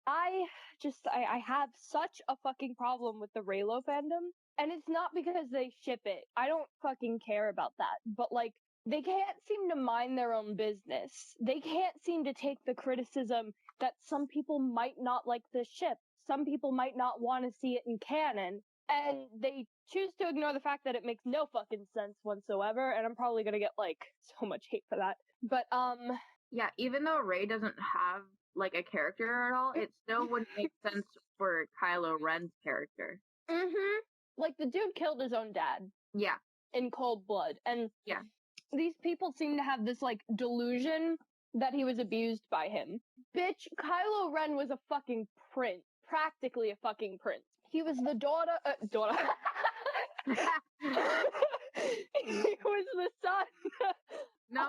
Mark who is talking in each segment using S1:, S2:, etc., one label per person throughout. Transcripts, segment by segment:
S1: I have such a fucking problem with the Reylo fandom. And it's not because they ship it. I don't fucking care about that. But, like, they can't seem to mind their own business. They can't seem to take the criticism that some people might not like the ship. Some people might not want to see it in canon. And they choose to ignore the fact that it makes no fucking sense whatsoever. And I'm probably gonna get, like, so much hate for that. But,
S2: yeah, even though Rey doesn't have, like, a character at all, it still would make sense for Kylo Ren's character.
S1: Mm-hmm. Like, the dude killed his own dad.
S2: Yeah.
S1: In cold blood. And
S2: yeah,
S1: these people seem to have this, like, delusion that he was abused by him. Bitch, Kylo Ren was a fucking prince. Practically a fucking prince. He was the daughter. He was the son.
S2: No.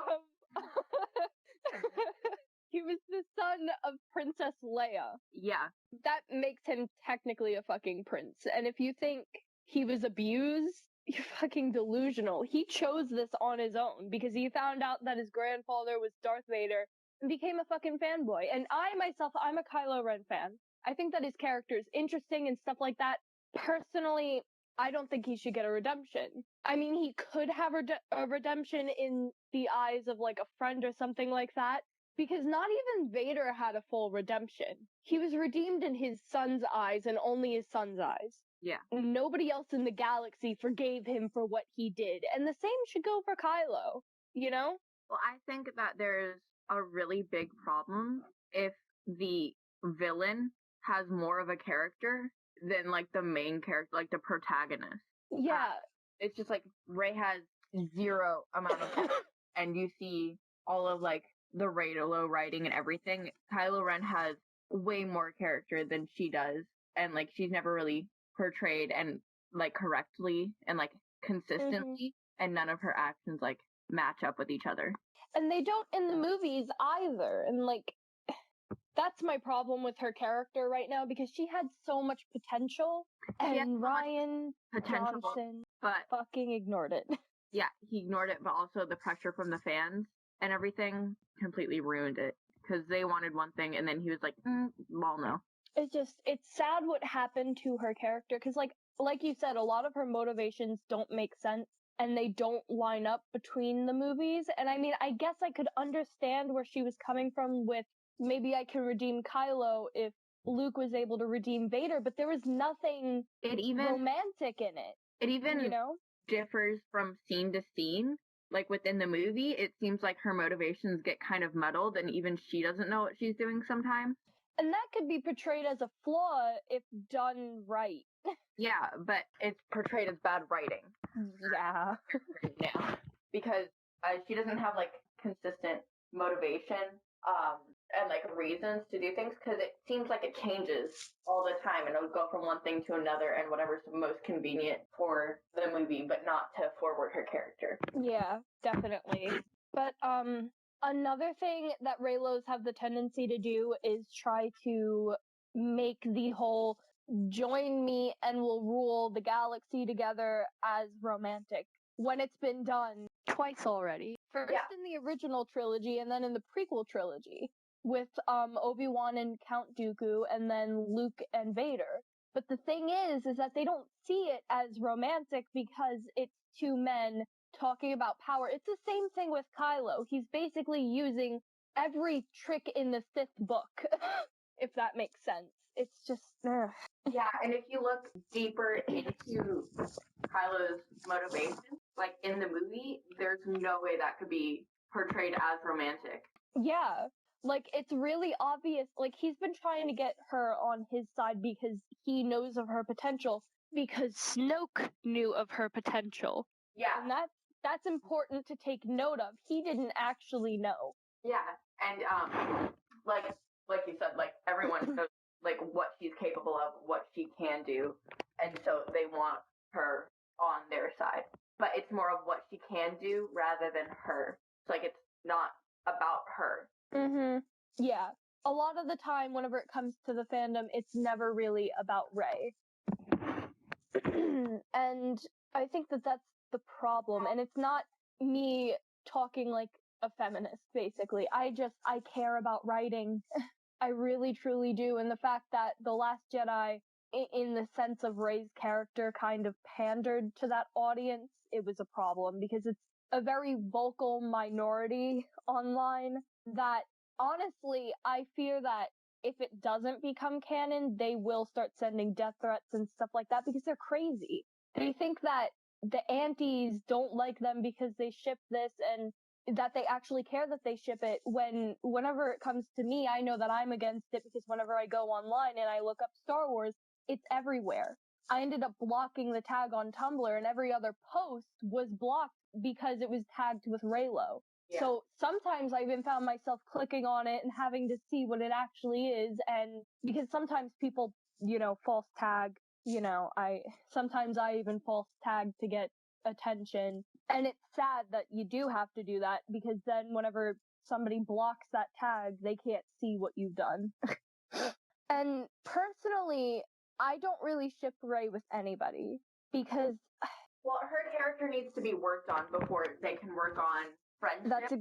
S1: He was the son of Princess Leia.
S2: Yeah.
S1: That makes him technically a fucking prince. And if you think he was abused, you're fucking delusional. He chose this on his own because he found out that his grandfather was Darth Vader and became a fucking fanboy. And I'm a Kylo Ren fan. I think that his character is interesting and stuff like that. Personally, I don't think he should get a redemption. I mean, he could have a redemption in the eyes of, like, a friend or something like that, because not even Vader had a full redemption. He was redeemed in his son's eyes and only his son's eyes.
S2: Yeah.
S1: Nobody else in the galaxy forgave him for what he did. And the same should go for Kylo, you know?
S2: Well, I think that there's a really big problem if the villain has more of a character than, like, the main character, like the protagonist.
S1: Yeah.
S2: It's just like Rey has zero amount of and you see all of, like, the Reylo writing and everything. Kylo Ren has way more character than she does, and, like, she's never really portrayed and, like, correctly and, like, consistently, and none of her actions, like, match up with each other.
S1: And they don't in the movies either. And, like, that's my problem with her character right now, because she had so much potential, and Rian Johnson fucking ignored it.
S2: Yeah, he ignored it, but also the pressure from the fans and everything completely ruined it, because they wanted one thing, and then he was like, well, no.
S1: It's sad what happened to her character, because, like you said, a lot of her motivations don't make sense, and they don't line up between the movies. And I mean, I guess I could understand where she was coming from with, maybe I can redeem Kylo if Luke was able to redeem Vader, but there was nothing romantic in it.
S2: It even,
S1: you know,
S2: differs from scene to scene. Like, within the movie, it seems like her motivations get kind of muddled, and even she doesn't know what she's doing sometimes.
S1: And that could be portrayed as a flaw if done right.
S2: Yeah, but it's portrayed as bad writing.
S1: Yeah.
S2: Right now. Because she doesn't have, like, consistent motivation, and, like, reasons to do things, because it seems like it changes all the time, and it'll go from one thing to another, and whatever's most convenient for the movie, but not to forward her character.
S1: Yeah, definitely. But, another thing that Reylos have the tendency to do is try to make the whole join me and we'll rule the galaxy together as romantic, when it's been done twice already. First in the original trilogy, and then in the prequel trilogy, with Obi-Wan and Count Dooku, and then Luke and Vader. But the thing is that they don't see it as romantic because it's two men talking about power. It's the same thing with Kylo. He's basically using every trick in the Sith book, if that makes sense. It's just, ugh.
S2: Yeah, and if you look deeper into Kylo's motivation, like, in the movie, there's no way that could be portrayed as romantic.
S1: Yeah. Like, it's really obvious. Like, he's been trying to get her on his side because he knows of her potential, because Snoke knew of her potential.
S2: Yeah.
S1: And that's important to take note of. He didn't actually know.
S2: Yeah, and, like you said, like, everyone knows, like, what she's capable of, what she can do, and so they want her on their side. But it's more of what she can do rather than her. It's like, it's not about her.
S1: Yeah. A lot of the time, whenever it comes to the fandom, it's never really about Rey. And I think that that's the problem. And it's not me talking like a feminist, basically. I care about writing. I really truly do. And the fact that The Last Jedi, in the sense of Rey's character, kind of pandered to that audience, it was a problem because it's a very vocal minority online that, honestly, I fear that if it doesn't become canon, they will start sending death threats and stuff like that because they're crazy. They think that the antis don't like them because they ship this and that they actually care that they ship it, whenever it comes to me, I know that I'm against it because whenever I go online and I look up Star Wars, it's everywhere. I ended up blocking the tag on Tumblr, and every other post was blocked because it was tagged with Reylo. Yeah. So sometimes I even found myself clicking on it and having to see what it actually is, and because sometimes people, false tag, sometimes I even false tag to get attention. And it's sad that you do have to do that because then whenever somebody blocks that tag, they can't see what you've done. And personally, I don't really ship Rey with anybody because...
S2: Well, her character needs to be worked on before they can work on friendship.
S1: That's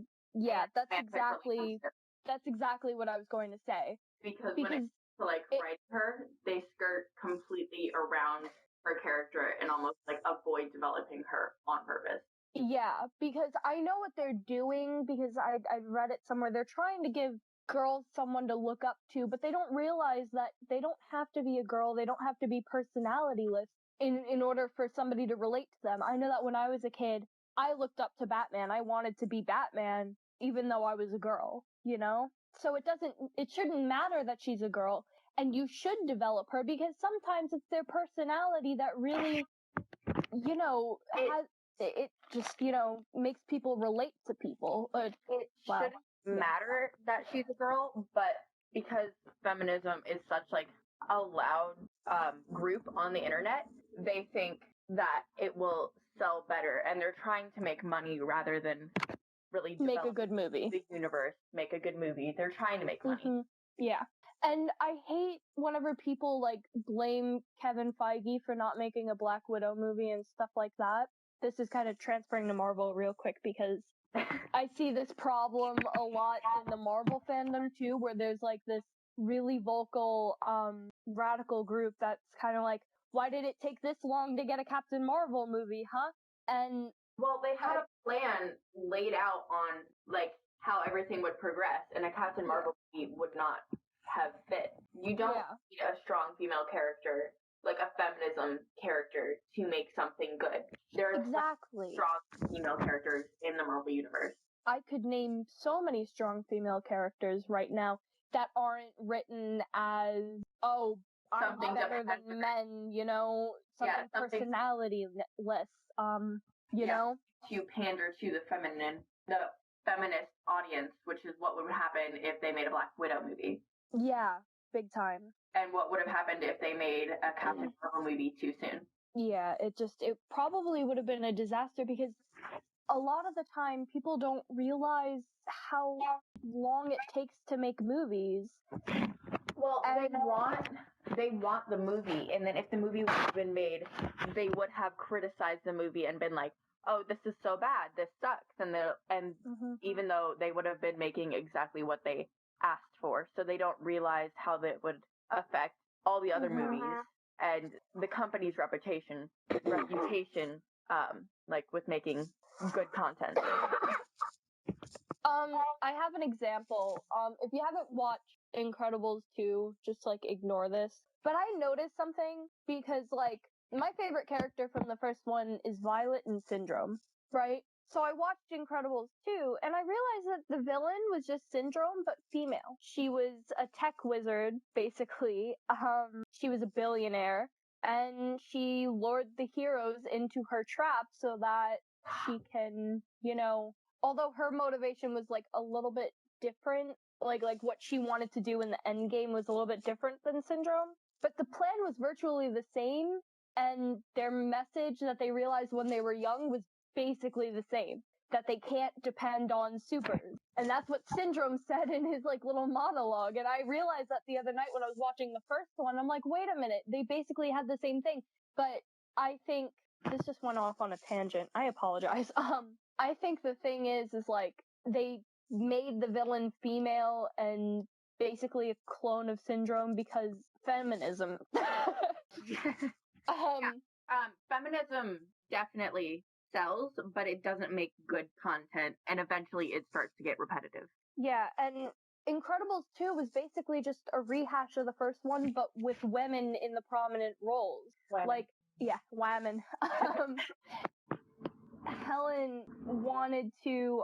S1: exactly what I was going to say.
S2: Because when it comes to write her, they skirt completely around her character and almost avoid developing her on purpose.
S1: Yeah, because I know what they're doing because I've read it somewhere. They're trying to give girls someone to look up to, but they don't realize that they don't have to be a girl. They don't have to be personality-less in order for somebody to relate to them. I know that when I was a kid, I looked up to Batman. I wanted to be Batman, even though I was a girl, So it shouldn't matter that she's a girl, and you should develop her because sometimes it's their personality that really, it just, makes people relate to people.
S2: It shouldn't matter that she's a girl, but because feminism is such a loud group on the internet, they think that it will sell better, and they're trying to make money rather than really
S1: make a good movie.
S2: The universe, make a good movie. They're trying to make money.
S1: Mm-hmm. Yeah. And I hate whenever people blame Kevin Feige for not making a Black Widow movie and stuff like that. This is kind of transferring to Marvel real quick because I see this problem a lot in the Marvel fandom too, where there's this really vocal, radical group that's kind of why did it take this long to get a Captain Marvel movie, huh? And
S2: well, they had a plan laid out on how everything would progress, and a Captain Marvel movie would not have fit. You don't need a strong female character, a feminism character, to make something good. There are strong female characters in the Marvel universe.
S1: I could name so many strong female characters right now that aren't written as, I'm better than men, something personality-less,
S2: to pander to the feminist audience, which is what would happen if they made a Black Widow movie.
S1: Yeah, big time.
S2: And what would have happened if they made a Captain Marvel movie too soon?
S1: Yeah, it probably would have been a disaster because a lot of the time people don't realize how long it takes to make movies.
S2: Well, they want the movie, and then if the movie would have been made, they would have criticized the movie and been like, oh, this is so bad, this sucks, and even though they would have been making exactly what they asked for, so they don't realize how that would affect all the other movies and the company's reputation, with making good content.
S1: I have an example. If you haven't watched Incredibles 2, just ignore this. But I noticed something because my favorite character from the first one is Violet in Syndrome, right? So I watched Incredibles 2 and I realized that the villain was just Syndrome but female. She was a tech wizard, basically. She was a billionaire and she lured the heroes into her trap so that she can, although her motivation was a little bit different, like what she wanted to do in the end game was a little bit different than Syndrome, but the plan was virtually the same, and their message that they realized when they were young was basically the same, that they can't depend on supers. And that's what Syndrome said in his little monologue. And I realized that the other night when I was watching the first one, I'm like, wait a minute, they basically had the same thing. But I think this just went off on a tangent. I apologize. I think the thing is they made the villain female and basically a clone of Syndrome because feminism.
S2: Feminism definitely sells, but it doesn't make good content, and eventually it starts to get repetitive.
S1: Yeah, and Incredibles 2 was basically just a rehash of the first one, but with women in the prominent roles.
S2: Women.
S1: Like, yeah, women. Helen wanted to,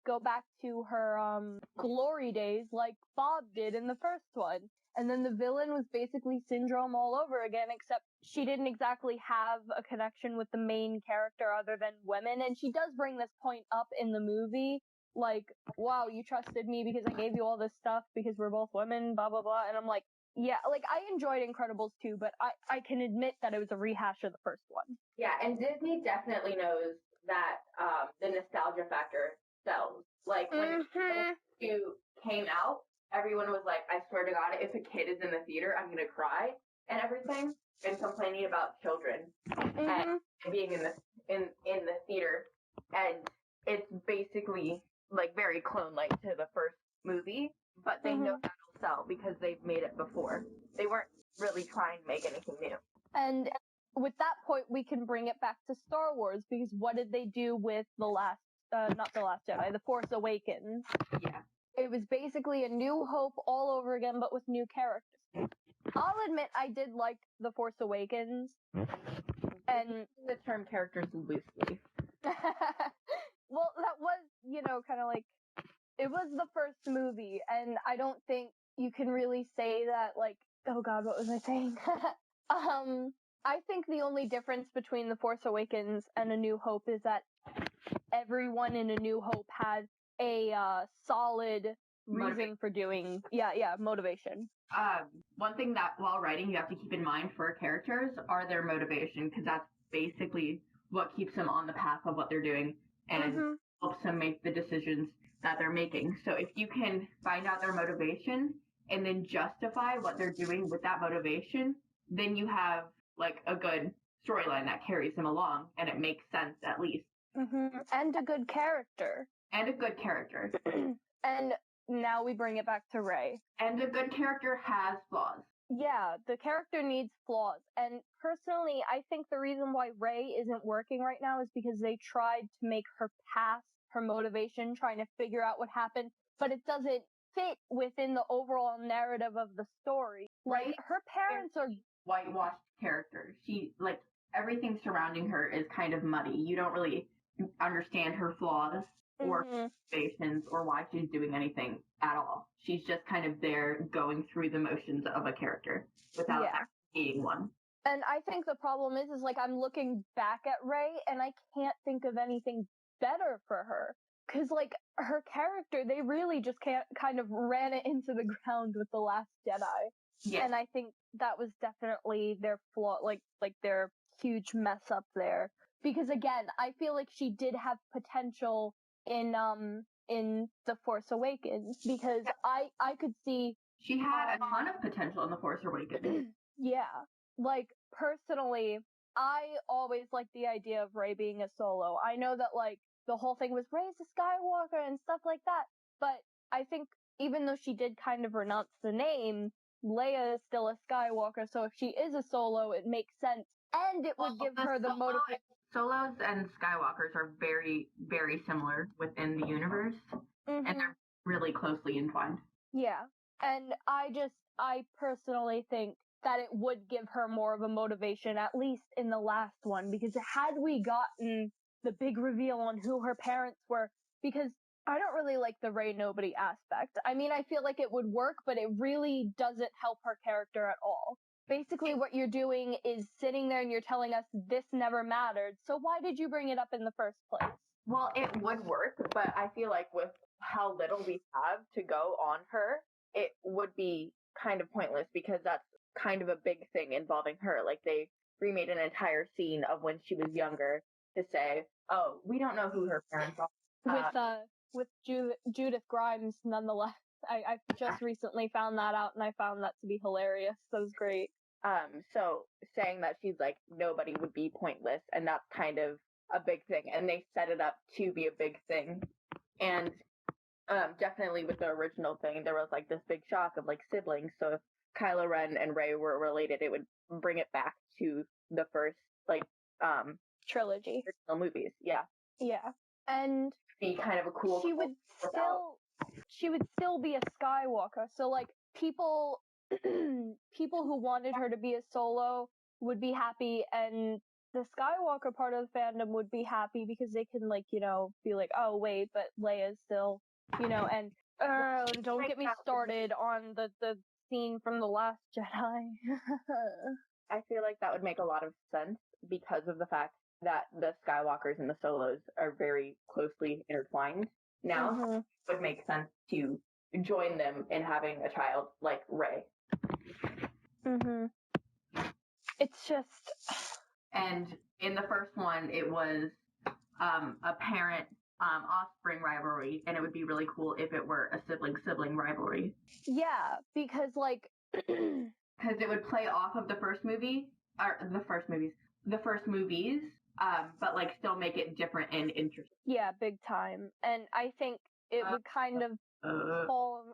S1: go back to her, glory days like Bob did in the first one. And then the villain was basically Syndrome all over again, except she didn't exactly have a connection with the main character other than women. And she does bring this point up in the movie, like, wow, you trusted me because I gave you all this stuff because we're both women, blah, blah, blah. And I'm like, yeah, like, I enjoyed Incredibles 2, but I can admit that it was a rehash of the first one.
S2: Yeah, and Disney definitely knows that the nostalgia factor sells. Like, when Incredibles 2 came out, everyone was like, I swear to God, if a kid is in the theater, I'm going to cry and everything, and complaining about children and being in the theater. And it's basically, like, very clone-like to the first movie, but they know that'll sell because they've made it before. They weren't really trying to make anything new.
S1: And with that point, we can bring it back to Star Wars, because what did they do with not The Last Jedi, The Force Awakens?
S2: Yeah.
S1: It was basically a New Hope all over again, but with new characters. I'll admit I did like The Force Awakens. And
S2: the term characters loosely.
S1: Well, that was, kind of like, it was the first movie, and I don't think you can really say that, like, oh god, what was I saying? I think the only difference between The Force Awakens and A New Hope is that everyone in A New Hope had a solid reason for doing, motivation.
S2: One thing that while writing you have to keep in mind for characters are their motivation, because that's basically what keeps them on the path of what they're doing and helps them make the decisions that they're making. So if you can find out their motivation and then justify what they're doing with that motivation, then you have like a good storyline that carries them along, and it makes sense at least.
S1: And a good character. And now we bring it back to Rey.
S2: And a good character has flaws.
S1: Yeah, the character needs flaws. And personally, I think the reason why Rey isn't working right now is because they tried to make her past her motivation, trying to figure out what happened, but it doesn't fit within the overall narrative of the story. Like, her parents are
S2: whitewashed character. She, like, everything surrounding her is kind of muddy. You don't really understand her flaws or motivations or why she's doing anything at all. She's just kind of there going through the motions of a character without being one.
S1: And I think the problem is like, I'm looking back at Rey and I can't think of anything better for her. Cause like, her character, they really just kind of ran it into the ground with The Last Jedi. Yeah. And I think that was definitely their flaw, like their huge mess up there. Because again, I feel like she did have potential in The Force Awakens, because I could see
S2: she had a ton of potential in The Force Awakens.
S1: Yeah. Like, personally, I always liked the idea of Rey being a solo. I know that, like, the whole thing was Rey's a Skywalker and stuff like that, but I think even though she did kind of renounce the name, Leia is still a Skywalker, so if she is a solo, it makes sense, and it would give her the motivation.
S2: Solos and Skywalkers are very, very similar within the universe, and they're really closely entwined.
S1: Yeah, and I personally think that it would give her more of a motivation, at least in the last one, because had we gotten the big reveal on who her parents were, because I don't really like the Rey Nobody aspect. I mean, I feel like it would work, but it really doesn't help her character at all. Basically, what you're doing is sitting there and you're telling us this never mattered, so why did you bring it up in the first place?
S2: Well, it would work, but I feel like with how little we have to go on her, it would be kind of pointless, because that's kind of a big thing involving her. Like, they remade an entire scene of when she was younger to say, oh, we don't know who her parents are.
S1: With Judith Grimes, nonetheless. I just recently found that out, and I found that to be hilarious. That was great.
S2: So saying that she's like, nobody would be pointless, and that's kind of a big thing, and they set it up to be a big thing. And definitely with the original thing, there was like this big shock of like siblings. So if Kylo Ren and Rey were related, it would bring it back to the first like
S1: trilogy
S2: original movies. Yeah.
S1: Yeah. And
S2: be kind of a cool.
S1: She would still be a Skywalker. So like people who wanted her to be a Solo would be happy, and the Skywalker part of the fandom would be happy because they can like, you know, be like, oh wait, but Leia's still, you know, and don't get me started on the scene from The Last Jedi.
S2: I feel like that would make a lot of sense because of the fact that the Skywalkers and the Solos are very closely intertwined. Now, it would make sense to join them in having a child like Rey.
S1: It's just...
S2: And in the first one, it was a parent offspring rivalry, and it would be really cool if it were a sibling rivalry.
S1: Yeah, because like...
S2: Because it would play off of the first movies, but like still make it different and interesting.
S1: Yeah, big time. And I think it would kind of fall...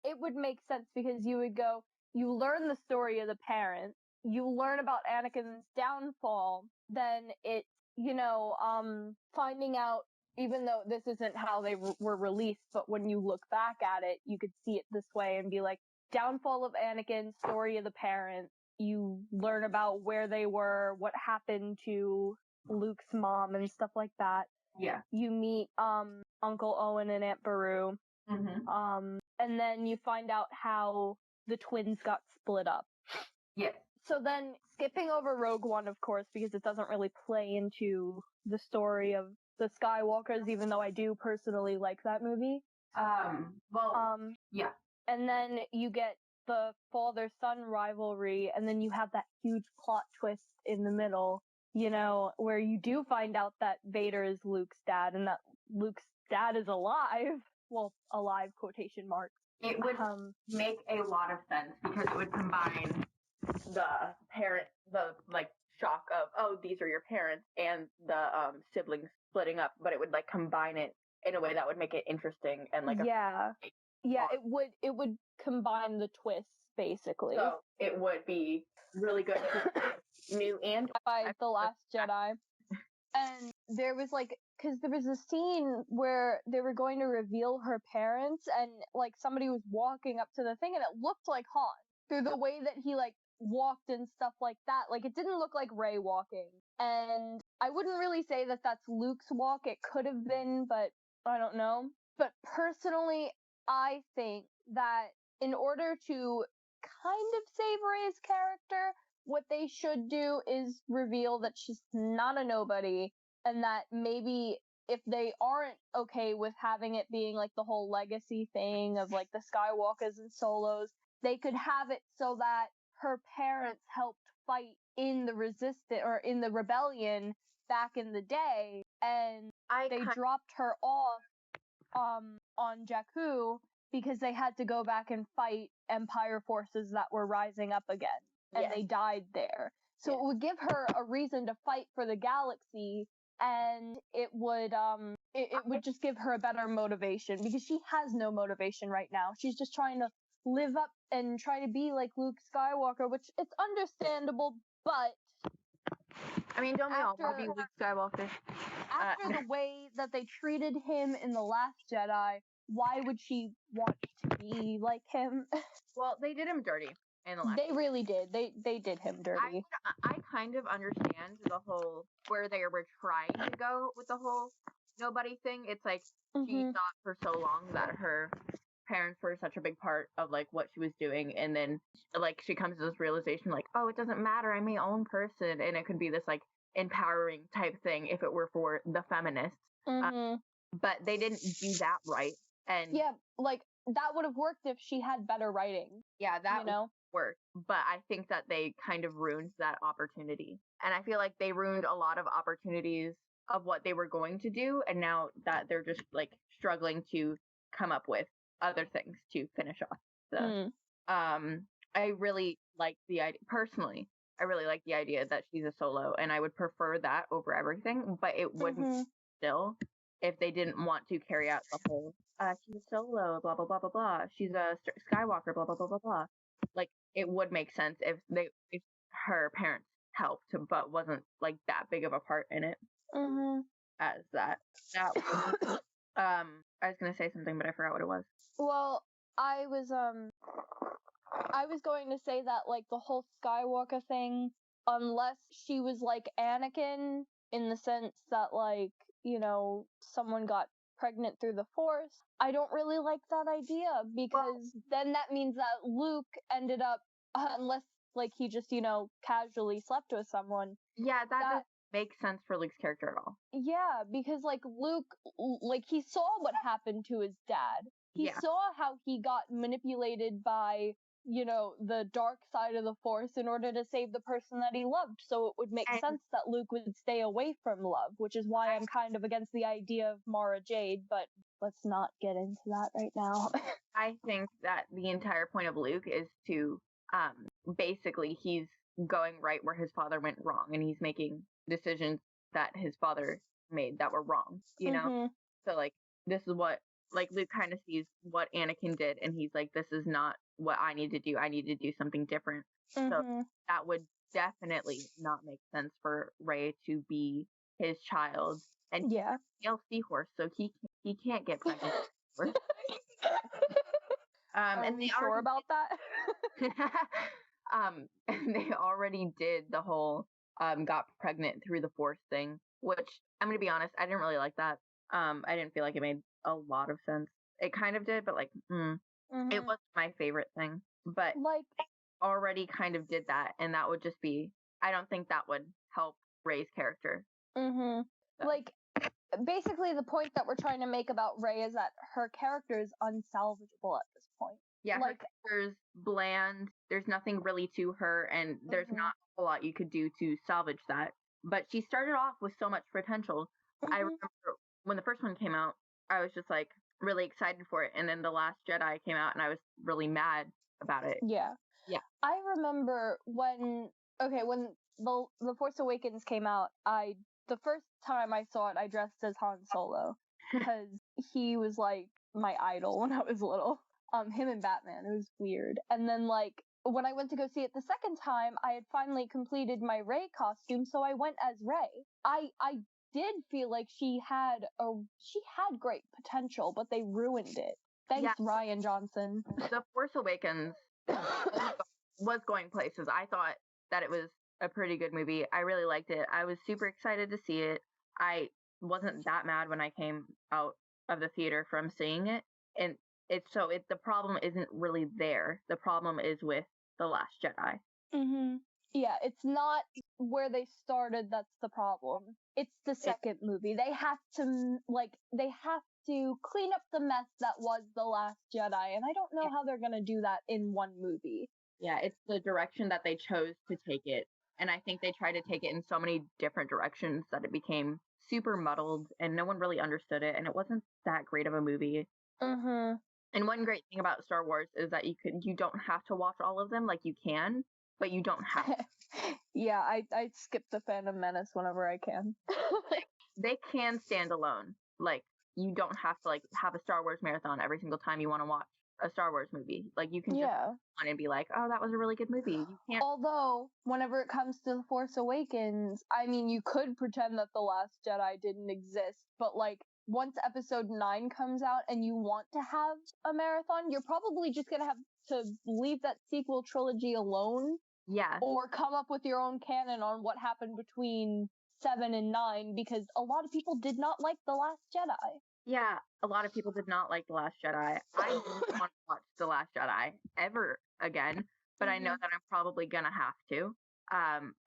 S1: it would make sense because you learn the story of the parents, you learn about Anakin's downfall, then it's, you know, finding out, even though this isn't how they were released, but when you look back at it, you could see it this way and be like, downfall of Anakin, story of the parents, you learn about where they were, what happened to Luke's mom and stuff like that.
S2: Yeah.
S1: You meet, Uncle Owen and Aunt Beru. And then you find out how the twins got split up.
S2: Yes.
S1: So then, skipping over Rogue One, of course, because it doesn't really play into the story of the Skywalkers, even though I do personally like that movie.
S2: Yeah.
S1: And then you get the father-son rivalry, and then you have that huge plot twist in the middle, you know, where you do find out that Vader is Luke's dad, and that Luke's dad is alive. Well, alive, quotation marks.
S2: It would make a lot of sense because it would combine the shock of, oh, these are your parents, and the siblings splitting up, but it would like combine it in a way that would make it interesting and like
S1: it would combine the twists basically.
S2: So it would be really good. New and
S1: by The Last Jedi. And there was like, because there was a scene where they were going to reveal her parents, and like somebody was walking up to the thing, and it looked like Han through the way that he like walked and stuff like that. Like it didn't look like Rey walking, and I wouldn't really say that that's Luke's walk. It could have been, but I don't know. But personally, I think that in order to kind of save Rey's character, what they should do is reveal that she's not a nobody, and that maybe if they aren't okay with having it being like the whole legacy thing of like the Skywalkers and Solos, they could have it so that her parents helped fight in the resistance or in the rebellion back in the day, and they dropped her off on Jakku because they had to go back and fight Empire forces that were rising up again. And they died there. So it would give her a reason to fight for the galaxy, and it would just give her a better motivation, because she has no motivation right now. She's just trying to live up and try to be like Luke Skywalker, which it's understandable, but
S2: I mean, don't we all want to be Luke Skywalker?
S1: After the way that they treated him in The Last Jedi, why would she want to be like him?
S2: Well, they did him dirty.
S1: They really did. They did him dirty.
S2: I kind of understand the whole where they were trying to go with the whole nobody thing. It's like she thought for so long that her parents were such a big part of like what she was doing, and then like she comes to this realization like, oh, it doesn't matter, I'm my own person, and it could be this like empowering type thing if it were for the feminists. But they didn't do that right, and
S1: like that would have worked if she had better writing.
S2: Yeah, that would work. But I think that they kind of ruined that opportunity. And I feel like they ruined a lot of opportunities of what they were going to do. And now that they're just like struggling to come up with other things to finish off. So, I really like the idea. Personally, I really like the idea that she's a Solo, and I would prefer that over everything. But it wouldn't still if they didn't want to carry out the whole, she's a solo, blah, blah, blah, blah, blah. She's a Skywalker, blah, blah, blah, blah, blah. Like, it would make sense if her parents helped, but wasn't, like, that big of a part in it as that. I was going to say something, but I forgot what it was.
S1: Well, I was going to say that, like, the whole Skywalker thing, unless she was like Anakin in the sense that, like, you know, someone got pregnant through the Force, I don't really like that idea, because then that means that Luke ended up, unless, like, he just, you know, casually slept with someone.
S2: Yeah, that doesn't make sense for Luke's character at all.
S1: Yeah, because, like, Luke, like, he saw what happened to his dad. He saw how he got manipulated by, you know, the dark side of the Force in order to save the person that he loved. So it would make sense that Luke would stay away from love, which is why I'm kind of against the idea of Mara Jade, but let's not get into that right now.
S2: I think that the entire point of Luke is to, basically, he's going right where his father went wrong, and he's making decisions that his father made that were wrong, you know? So, like, this is what, like, Luke kind of sees what Anakin did, and he's like, this is not what I need to do. I need to do something different. So that would definitely not make sense for Rey to be his child. And he's a male seahorse, so he can't get pregnant.
S1: And they sure about that?
S2: And they already did the whole got pregnant through the Force thing, which I'm gonna be honest, I didn't really like that. I didn't feel like it made a lot of sense. It kind of did, but like, it wasn't my favorite thing. But
S1: like,
S2: they already kind of did that, and that would just be, I don't think that would help Rey's character.
S1: So. Like, basically the point that we're trying to make about Rey is that her character is unsalvageable at this point.
S2: Yeah, like, her character's bland. There's nothing really to her, and there's not a lot you could do to salvage that. But she started off with so much potential. I remember when the first one came out, I was just like really excited for it, and then The Last Jedi came out, and I was really mad about it. Yeah.
S1: I remember when the Force Awakens came out, the first time I saw it, I dressed as Han Solo because he was like my idol when I was little. Him and Batman, it was weird. And then, like, when I went to go see it the second time, I had finally completed my Rey costume, so I went as Rey. I did feel like she had great potential, but they ruined it. Thanks, Rian Johnson.
S2: The Force Awakens was going places. I thought that it was a pretty good movie. I really liked it. I was super excited to see it. I wasn't that mad when I came out of the theater from seeing it. And the problem isn't really there. The problem is with The Last Jedi.
S1: Yeah, it's not where they started that's the problem. It's the second movie. They have to clean up the mess that was The Last Jedi, and I don't know how they're gonna do that in one movie.
S2: Yeah, it's the direction that they chose to take it. And I think they tried to take it in so many different directions that it became super muddled and no one really understood it. And it wasn't that great of a movie. And one great thing about Star Wars is that you don't have to watch all of them. Like, you can, but you don't have to.
S1: Yeah, I skip the Phantom Menace whenever I can.
S2: They can stand alone. Like, you don't have to, like, have a Star Wars marathon every single time you want to watch a Star Wars movie. Like, you can just on and be like, oh, that was a really good movie. You can't.
S1: Although, whenever it comes to The Force Awakens, I mean, you could pretend that The Last Jedi didn't exist, but, like, once episode 9 comes out and you want to have a marathon, you're probably just gonna have to leave that sequel trilogy alone.
S2: Yeah.
S1: Or come up with your own canon on what happened between 7 and 9, because a lot of people did not like The Last Jedi.
S2: Yeah, a lot of people did not like The Last Jedi. I don't want to watch The Last Jedi ever again, but I know that I'm probably gonna have to.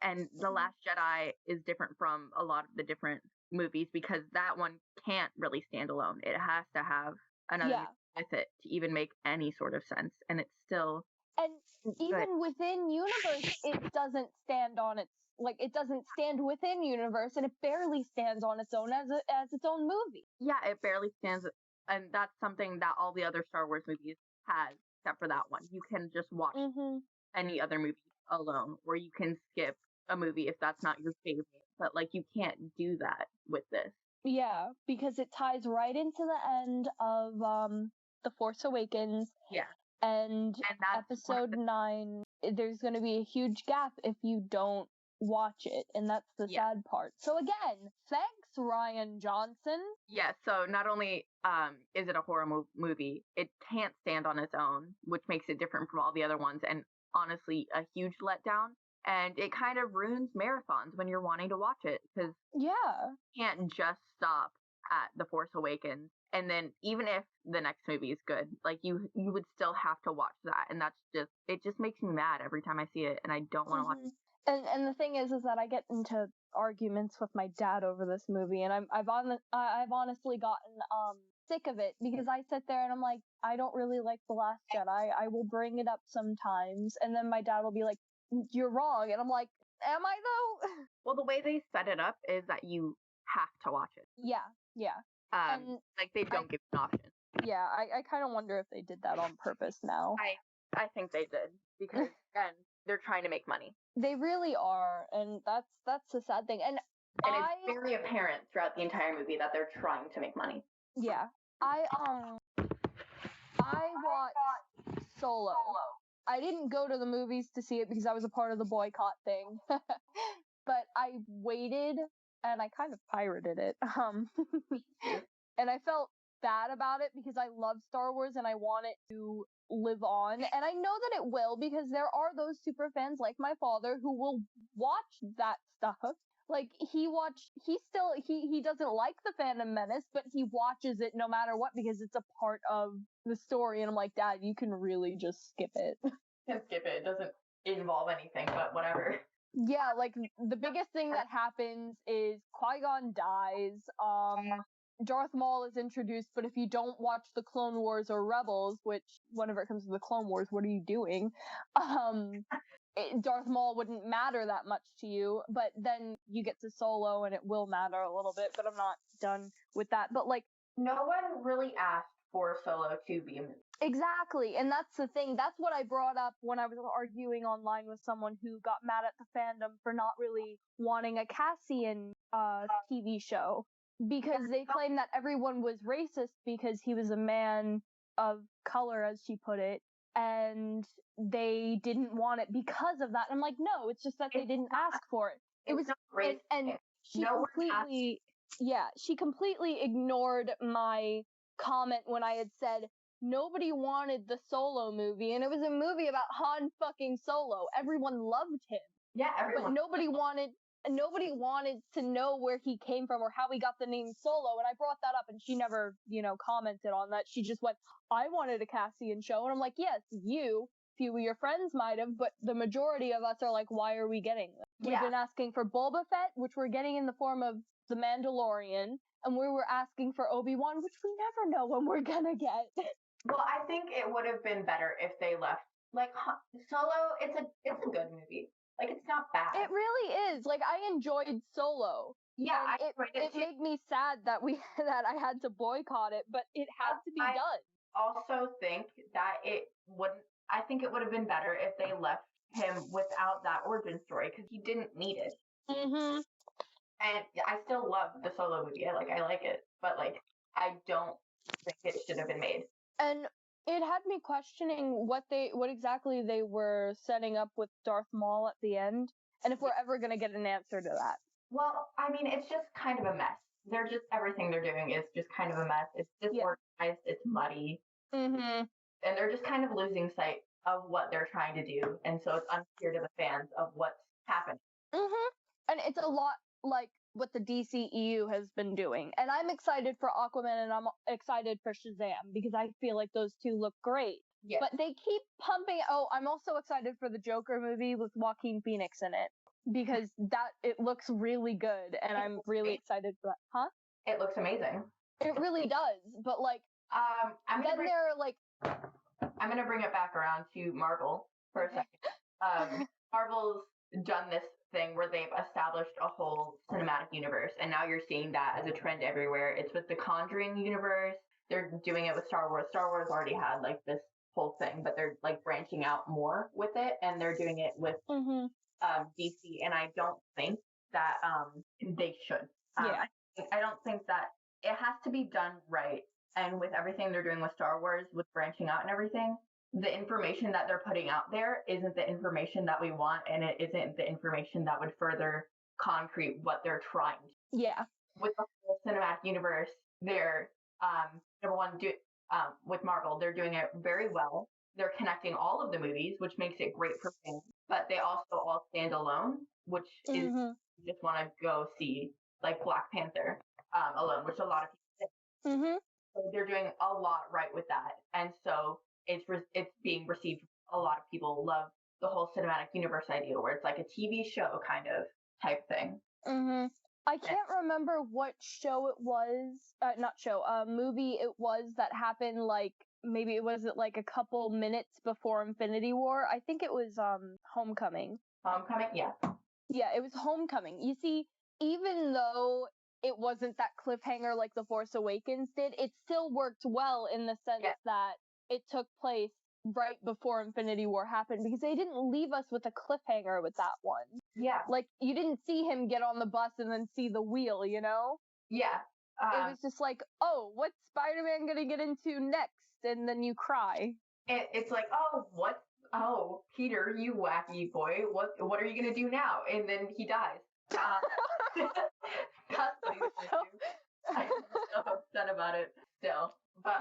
S2: And The Last Jedi is different from a lot of the different movies because that one can't really stand alone. It has to have another movie with it to even make any sort of sense, and it's still.
S1: And even within universe, it doesn't stand on its. Like, it doesn't stand within universe, and it barely stands on its own as its own movie.
S2: Yeah, it barely stands, and that's something that all the other Star Wars movies has, except for that one. You can just watch any other movie alone, or you can skip a movie if that's not your favorite. But, like, you can't do that with this.
S1: Yeah, because it ties right into the end of The Force Awakens.
S2: Yeah.
S1: And
S2: that's
S1: episode 9, there's going to be a huge gap if you don't watch it, and that's the sad part. So again, thanks, Rian Johnson.
S2: Yeah, so not only is it a horror movie, it can't stand on its own, which makes it different from all the other ones, and honestly, a huge letdown. And it kind of ruins marathons when you're wanting to watch it, because you can't just stop at The Force Awakens. And then even if the next movie is good, like you would still have to watch that. And it just makes me mad every time I see it, and I don't want to watch it.
S1: And the thing is that I get into arguments with my dad over this movie, and I've honestly gotten sick of it, because I sit there and I'm like, I don't really like The Last Jedi. I will bring it up sometimes, and then my dad will be like, you're wrong, and I'm like, am I though?
S2: Well, the way they set it up is that you have to watch it.
S1: Yeah.
S2: And like they don't give an option.
S1: Yeah, I kind of wonder if they did that on purpose now.
S2: I think they did, because again, they're trying to make money.
S1: They really are, and that's the sad thing. And
S2: it's very apparent throughout the entire movie that they're trying to make money.
S1: Yeah. I watched Solo. I didn't go to the movies to see it because I was a part of the boycott thing. But I waited and I kind of pirated it. And I felt bad about it because I love Star Wars and I want it to live on. And I know that it will, because there are those super fans like my father who will watch that stuff. Like he doesn't like the Phantom Menace, but he watches it no matter what because it's a part of the story. And I'm like, Dad, you can really just skip it.
S2: Can skip it. It doesn't involve anything, but whatever.
S1: Yeah, like the biggest thing that happens is Qui-Gon dies. Darth Maul is introduced, but if you don't watch the Clone Wars or Rebels, which whenever it comes to the Clone Wars, what are you doing? Darth Maul wouldn't matter that much to you, but then you get to Solo and it will matter a little bit, but I'm not done with that. But like,
S2: no one really asked for Solo to be a movie.
S1: Exactly, and that's the thing. That's what I brought up when I was arguing online with someone who got mad at the fandom for not really wanting a Cassian TV show, because they claimed that everyone was racist because he was a man of color, as she put it, and they didn't want it because of that. And I'm like, no, it's just that they didn't ask for it. It was racist, and she completely ignored my comment when I had said nobody wanted the Solo movie, and it was a movie about Han fucking Solo. Everyone loved him.
S2: Yeah, everyone.
S1: But nobody wanted to know where he came from or how he got the name Solo, and I brought that up, and she never, commented on that. She just went, I wanted a Cassian show, and I'm like, yes, a few of your friends might have, but the majority of us are like, why are we getting this? We've been asking for Boba Fett, which we're getting in the form of The Mandalorian, and we were asking for Obi-Wan, which we never know when we're gonna get.
S2: Well, I think it would have been better if they left. Like, Solo, it's a good movie. Like, it's not bad.
S1: It really is. Like, I enjoyed Solo.
S2: Yeah,
S1: it made me sad that I had to boycott it, but it had to be done.
S2: I also think that I think it would have been better if they left him without that origin story, because he didn't need it.
S1: Mm-hmm.
S2: And I still love the Solo movie. I like it, but like, I don't think it should have been made.
S1: And it had me questioning what exactly they were setting up with Darth Maul at the end, and if we're ever going to get an answer to that.
S2: Well, I mean, it's just kind of a mess. Everything they're doing is just kind of a mess. It's disorganized, it's muddy.
S1: Mm-hmm.
S2: And they're just kind of losing sight of what they're trying to do, and so it's unclear to the fans of what's happening.
S1: Mm-hmm. And it's a lot like what the DCEU has been doing. And I'm excited for Aquaman and I'm excited for Shazam because I feel like those two look great.
S2: Yes.
S1: But they keep pumping. Oh, I'm also excited for the Joker movie with Joaquin Phoenix in it because it looks really good and I'm really excited for that. Huh?
S2: It looks amazing.
S1: It really does. But like, I'm going
S2: to bring it back around to Marvel for a second. Marvel's done this thing where they've established a whole cinematic universe, and now you're seeing that as a trend everywhere. It's with the Conjuring universe. They're doing it with Star Wars. Star Wars already had like this whole thing, but they're like branching out more with it, and they're doing it with DC. And I don't think that they should. I don't think that it has to be done right. And with everything they're doing with Star Wars, with branching out and everything, the information that they're putting out there isn't the information that we want, and it isn't the information that would further concrete what they're trying to.
S1: Yeah.
S2: With the whole cinematic universe, they're number one, with Marvel, they're doing it very well. They're connecting all of the movies, which makes it great for fans. But they also all stand alone, which is you just want to go see, like Black Panther alone, which a lot of people did. So they're doing a lot right with that, and so it's being received. A lot of people love the whole cinematic universe idea, where it's like a TV show kind of type thing.
S1: I can't remember what show it was, movie it was that happened, like, maybe it was like a couple minutes before Infinity War. I think it was, Homecoming.
S2: Homecoming, yeah.
S1: Yeah, it was Homecoming. You see, even though it wasn't that cliffhanger like The Force Awakens did, it still worked well in the sense that it took place right before Infinity War happened, because they didn't leave us with a cliffhanger with that one.
S2: Yeah.
S1: Like, you didn't see him get on the bus and then see the wheel, you know?
S2: Yeah.
S1: It was just like, oh, what's Spider-Man gonna get into next? And then you cry.
S2: It's like, oh, Peter, you wacky boy, what are you gonna do now? And then he dies. That's what he's gonna do. I'm so upset about it still. But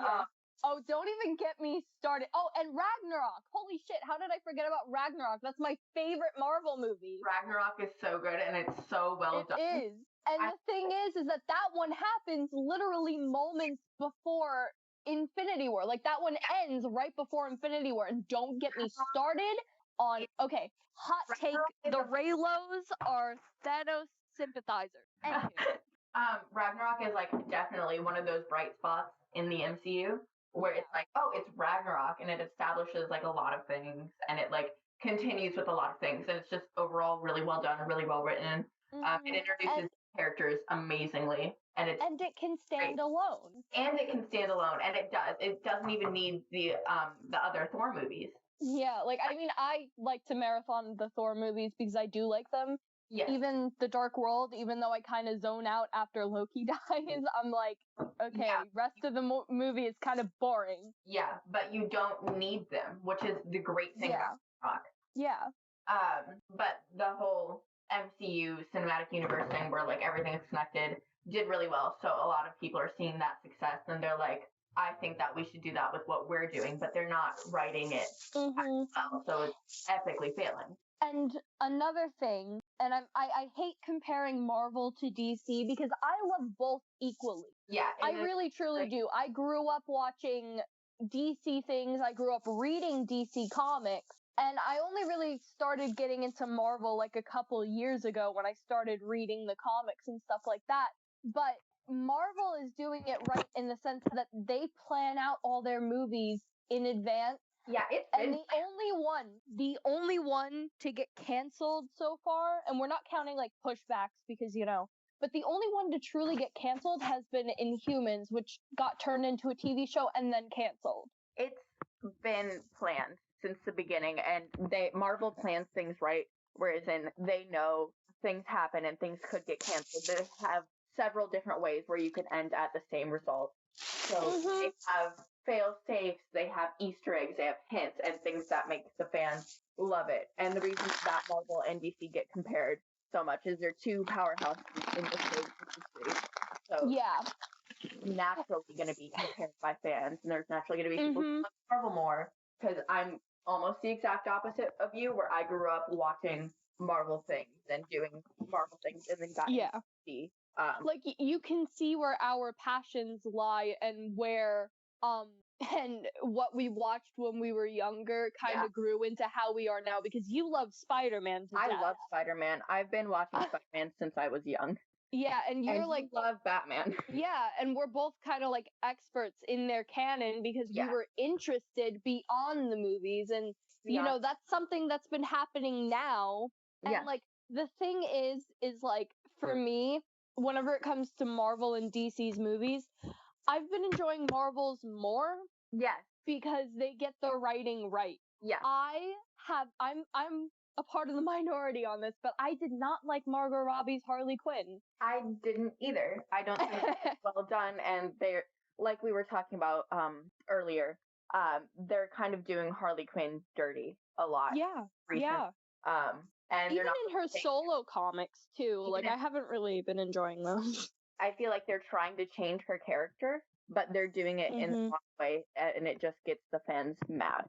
S1: oh, don't even get me started. Oh, and Ragnarok. Holy shit, how did I forget about Ragnarok? That's my favorite Marvel movie.
S2: Ragnarok is so good, and it's so well done.
S1: It is. And the thing is that one happens literally moments before Infinity War. Like, that one ends right before Infinity War. And don't get me started on, okay, hot take, the Raylos are Thanos sympathizers.
S2: Ragnarok is, like, definitely one of those bright spots in the MCU where it's like, oh, it's Ragnarok, and it establishes, like, a lot of things, and it, like, continues with a lot of things, and it's just overall really well done, really well written. It introduces characters amazingly, and it
S1: can stand alone.
S2: And it can stand alone, and it does. It doesn't even need the other Thor movies.
S1: Yeah, like, I mean, I like to marathon the Thor movies because I do like them.
S2: Yes.
S1: Even The Dark World, even though I kind of zone out after Loki dies, I'm like, okay, rest of the movie is kind of boring.
S2: Yeah, but you don't need them, which is the great thing about Rock.
S1: Yeah.
S2: But the whole MCU cinematic universe thing where, like, everything is connected did really well. So a lot of people are seeing that success, and they're like, I think that we should do that with what we're doing, but they're not writing it well, so it's epically failing.
S1: And another thing, and I hate comparing Marvel to DC because I love both equally.
S2: Yeah.
S1: I really, truly do. I grew up watching DC things. I grew up reading DC comics. And I only really started getting into Marvel like a couple years ago when I started reading the comics and stuff like that. But Marvel is doing it right in the sense that they plan out all their movies in advance.
S2: Yeah,
S1: and the only one to get canceled so far, and we're not counting like pushbacks because, you know, but the only one to truly get canceled has been Inhumans, which got turned into a TV show and then canceled.
S2: It's been planned since the beginning, and Marvel plans things right, whereas they know things happen and things could get canceled. They have several different ways where you could end at the same result. So they have fail-safes, they have Easter eggs, they have hints, and things that make the fans love it. And the reason that Marvel and DC get compared so much is they're two powerhouses in the same industry. So naturally going to be compared by fans, and there's naturally going to be people who love Marvel more, because I'm almost the exact opposite of you, where I grew up watching Marvel things and doing Marvel things, and then got into DC.
S1: Like, you can see where our passions lie and where and what we watched when we were younger kind of grew into how we are now, because you love Spider-Man to death.
S2: I love Spider-Man. I've been watching Spider-Man since I was young.
S1: Yeah, and you're like,
S2: love Batman.
S1: Yeah, and we're both kind of like experts in their canon because we were interested beyond the movies, and you know, that's something that's been happening now. And like, the thing is like, for me, whenever it comes to Marvel and DC's movies, I've been enjoying Marvel's more. Yes. Because they get the writing right. Yeah. I'm a part of the minority on this, but I did not like Margot Robbie's Harley Quinn.
S2: I didn't either. I don't think it's well done, and they're, like we were talking about earlier, they're kind of doing Harley Quinn dirty a lot.
S1: Yeah,
S2: recently.
S1: yeah.
S2: And
S1: even in her solo comics too, like I haven't really been enjoying those.
S2: I feel like they're trying to change her character, but they're doing it in the wrong way, and it just gets the fans mad.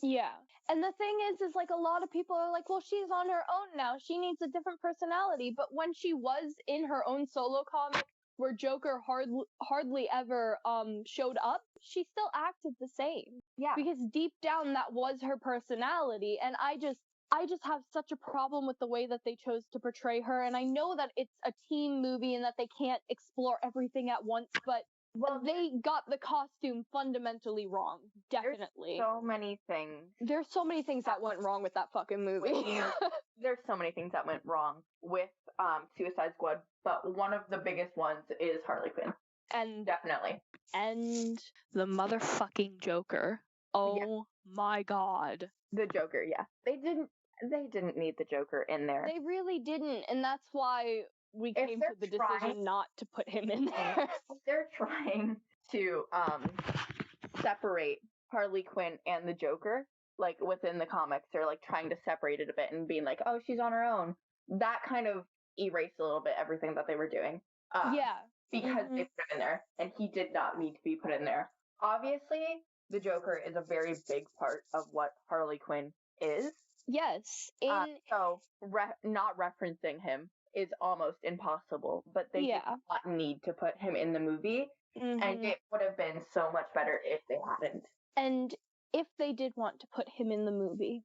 S1: Yeah. And the thing is like a lot of people are like, well, she's on her own now. She needs a different personality. But when she was in her own solo comic where Joker hardly ever showed up, she still acted the same.
S2: Yeah.
S1: Because deep down that was her personality. And I just have such a problem with the way that they chose to portray her. And I know that it's a teen movie and that they can't explore everything at once, but they got the costume fundamentally wrong. Definitely.
S2: There's so many things
S1: that went wrong with that fucking movie.
S2: There's so many things that went wrong with Suicide Squad, but one of the biggest ones is Harley Quinn.
S1: And
S2: definitely.
S1: And the motherfucking Joker. Oh my god.
S2: The Joker, yeah. They didn't need the Joker in there.
S1: They really didn't, and that's why we came to the decision not to put him in there.
S2: They're trying to separate Harley Quinn and the Joker, like within the comics. They're like trying to separate it a bit and being like, oh, she's on her own. That kind of erased a little bit everything that they were doing. Because they put him in there, and he did not need to be put in there. Obviously, the Joker is a very big part of what Harley Quinn is.
S1: Yes.
S2: So not referencing him is almost impossible, but they did not need to put him in the movie, and it would have been so much better if they hadn't.
S1: And if they did want to put him in the movie,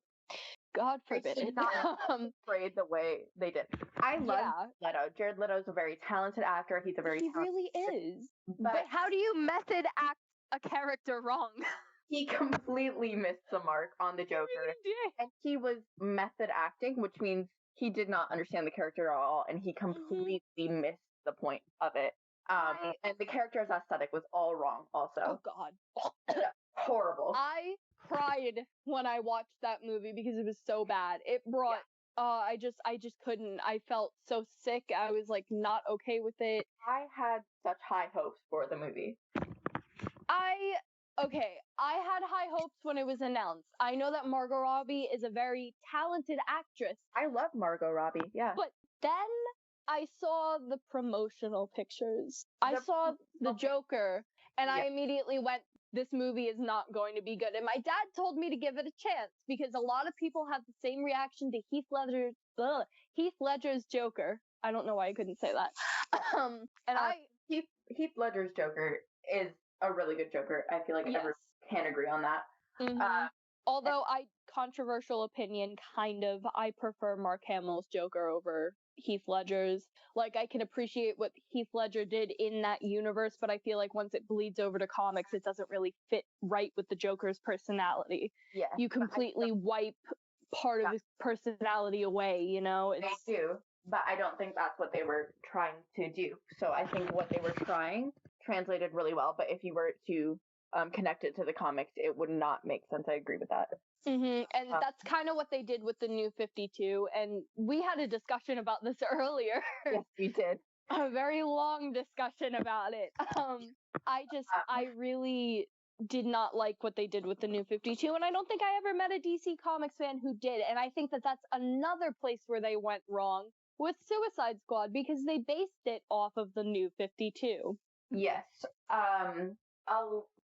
S1: God forbid it.
S2: Not afraid the way they did. I love Leto. Jared Leto's a very talented actor. He
S1: really is. But how do you method act a character wrong?
S2: He completely missed the mark on the Joker.
S1: He really did.
S2: And he was method acting, which means he did not understand the character at all, and he completely missed the point of it. And the character's aesthetic was all wrong also.
S1: Oh god.
S2: Horrible.
S1: I cried when I watched that movie because it was so bad. It brought I just couldn't. I felt so sick. I was like not okay with it.
S2: I had such high hopes for the movie.
S1: I had high hopes when it was announced. I know that Margot Robbie is a very talented actress.
S2: I love Margot Robbie, yeah.
S1: But then I saw the promotional pictures. I saw the Joker, and I immediately went, this movie is not going to be good. And my dad told me to give it a chance, because a lot of people had the same reaction to Heath Ledger's Joker. I don't know why I couldn't say that.
S2: Heath Ledger's Joker is a really good Joker. I feel like everyone can agree on that.
S1: Although controversial opinion, kind of, I prefer Mark Hamill's Joker over Heath Ledger's. Like, I can appreciate what Heath Ledger did in that universe, but I feel like once it bleeds over to comics, it doesn't really fit right with the Joker's personality. Yeah. You completely wipe part of his personality away, you know?
S2: They do, but I don't think that's what they were trying to do. So I think what they were trying translated really well, but if you were to connect it to the comics, it would not make sense. I agree with that.
S1: And that's kind of what they did with the New 52, and we had a discussion about this earlier.
S2: Yes, we did.
S1: A very long discussion about it. I really did not like what they did with the New 52, and I don't think I ever met a DC Comics fan who did, and I think that that's another place where they went wrong with Suicide Squad, because they based it off of the New 52.
S2: Yes.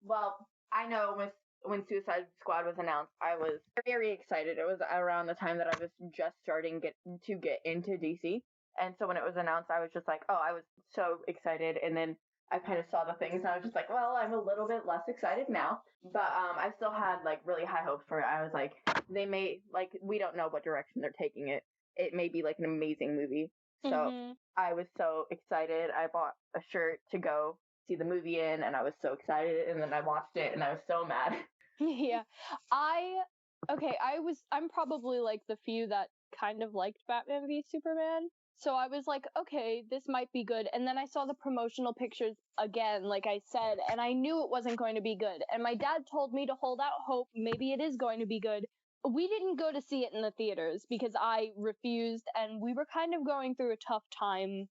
S2: Well, I know when Suicide Squad was announced, I was very excited. It was around the time that I was just starting to get into DC. And so when it was announced, I was just like, oh, I was so excited. And then I kind of saw the things and I was just like, well, I'm a little bit less excited now. But I still had like really high hopes for it. I was like, we don't know what direction they're taking it. It may be like an amazing movie. So I was so excited. I bought a shirt to go see the movie in, and I was so excited, and then I watched it and I was so mad.
S1: Yeah. I'm probably like the few that kind of liked Batman v Superman. So I was like, okay, this might be good. And then I saw the promotional pictures again, like I said, and I knew it wasn't going to be good. And my dad told me to hold out hope. Maybe it is going to be good. we didn't go to see it in the theaters because I refused, and we were kind of going through a tough time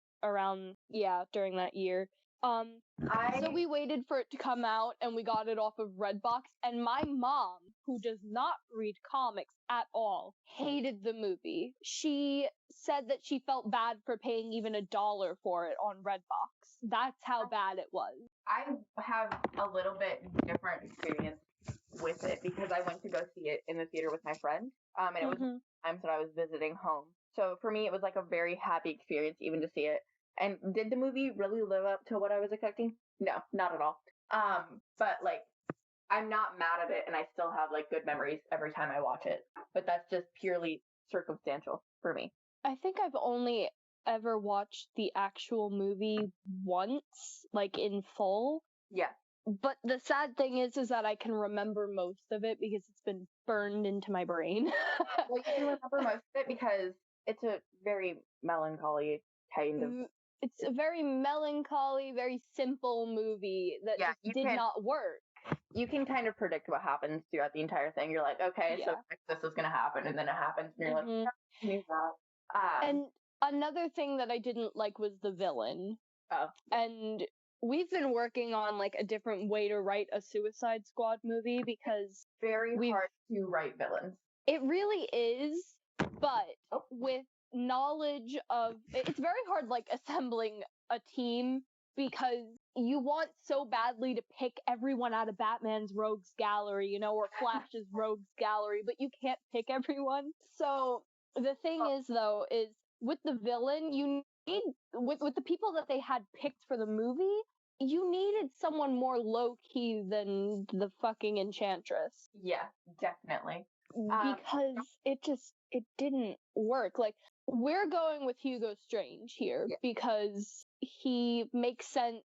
S1: during that year. So we waited for it to come out, and we got it off of Redbox, and my mom, who does not read comics at all, hated the movie. She said that she felt bad for paying even $1 for it on Redbox. That's how bad it was.
S2: I have a little bit different experience with it because I went to go see it in the theater with my friend, and it was times that I was visiting home. So for me, it was like a very happy experience even to see it. And did the movie really live up to what I was expecting? No, not at all. But like, I'm not mad at it, and I still have like good memories every time I watch it. But that's just purely circumstantial for me.
S1: I think I've only ever watched the actual movie once, like in full.
S2: Yeah.
S1: But the sad thing is that I can remember most of it because it's been burned into my brain.
S2: Well, you can remember most of it because it's a very melancholy kind of.
S1: It's a very melancholy, very simple movie that just did not work.
S2: You can kind of predict what happens throughout the entire thing. You're like, okay, so this is going to happen, and then it happens, and you're like, I knew that.
S1: And another thing that I didn't like was the villain.
S2: Oh.
S1: And we've been working on like a different way to write a Suicide Squad movie because
S2: very hard to write villains.
S1: It really is, but with knowledge of it's very hard like assembling a team because you want so badly to pick everyone out of Batman's rogues gallery, or Flash's rogues gallery, but you can't pick everyone. So the thing is though is with the villain, you need with the people that they had picked for the movie, you needed someone more low key than the fucking Enchantress.
S2: Yeah, definitely.
S1: Because it didn't work. Like, we're going with Hugo Strange here because he makes sense.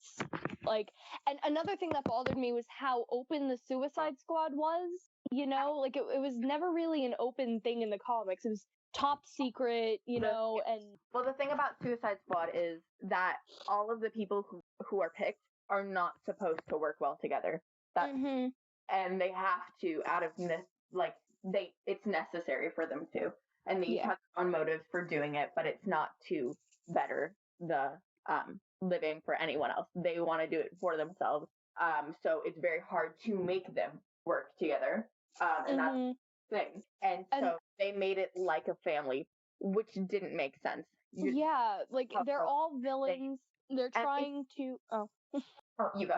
S1: Like, and another thing that bothered me was how open the Suicide Squad was. Like it was never really an open thing in the comics. It was top secret, and
S2: well, the thing about Suicide Squad is that all of the people who are picked are not supposed to work well together. And they have to out of it's necessary for them to, and they each have their own motives for doing it, but it's not to better the living for anyone else. They want to do it for themselves. So it's very hard to make them work together. And that's the thing. And so they made it like a family, which didn't make sense.
S1: They're all villains. They're trying to. Oh,
S2: you go.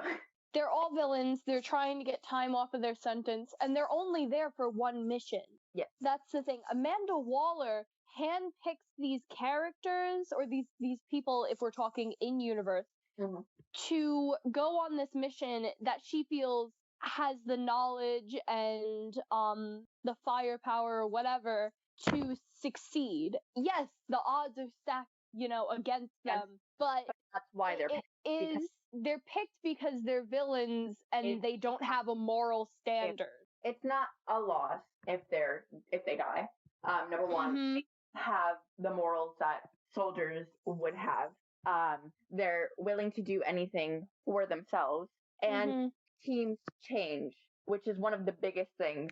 S1: They're all villains. They're trying to get time off of their sentence, and they're only there for one mission.
S2: Yes.
S1: That's the thing. Amanda Waller handpicks these characters, or these people, if we're talking in-universe, to go on this mission that she feels has the knowledge and the firepower or whatever to succeed. Yes, the odds are stacked, against them, but
S2: that's why they're picked.
S1: They're picked because they're villains and they don't have a moral standard.
S2: It's not a loss if they die. Number one, they have the morals that soldiers would have. They're willing to do anything for themselves, and teams change, which is one of the biggest things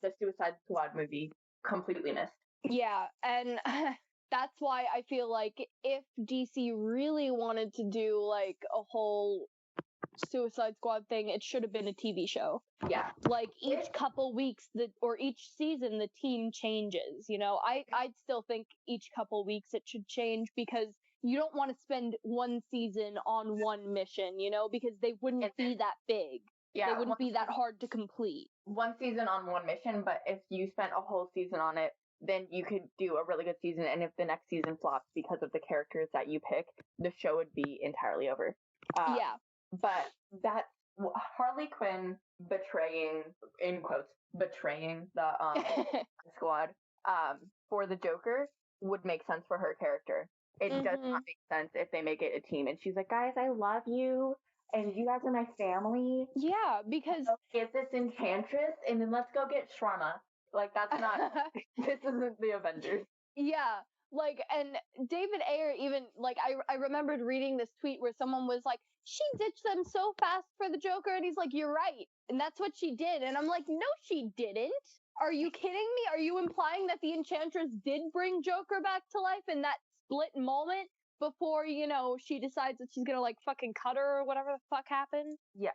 S2: the Suicide Squad movie completely missed.
S1: Yeah, and that's why I feel like if DC really wanted to do like a whole Suicide Squad thing, it should have been a TV show.
S2: Yeah.
S1: Like each couple weeks or each season the team changes, I'd still think each couple weeks it should change because you don't want to spend one season on one mission, because they wouldn't be that big. Yeah. They wouldn't be that hard to complete.
S2: One season on one mission, but if you spent a whole season on it, then you could do a really good season, and if the next season flops because of the characters that you pick, the show would be entirely over. But that's Harley Quinn betraying the squad for the Joker would make sense for her character. It does not make sense if they make it a team, and she's like, guys, I love you, and you guys are my family.
S1: Yeah, because
S2: get this Enchantress, and then let's go get Sharma. Like, that's not, this isn't the Avengers.
S1: Yeah, like, and David Ayer even, like, I remembered reading this tweet where someone was like, she ditched them so fast for the Joker, and he's like, you're right, and that's what she did, and I'm like, no, she didn't. Are you kidding me? Are you implying that the Enchantress did bring Joker back to life in that split moment before, she decides that she's gonna, like, fucking cut her or whatever the fuck happened?
S2: Yeah.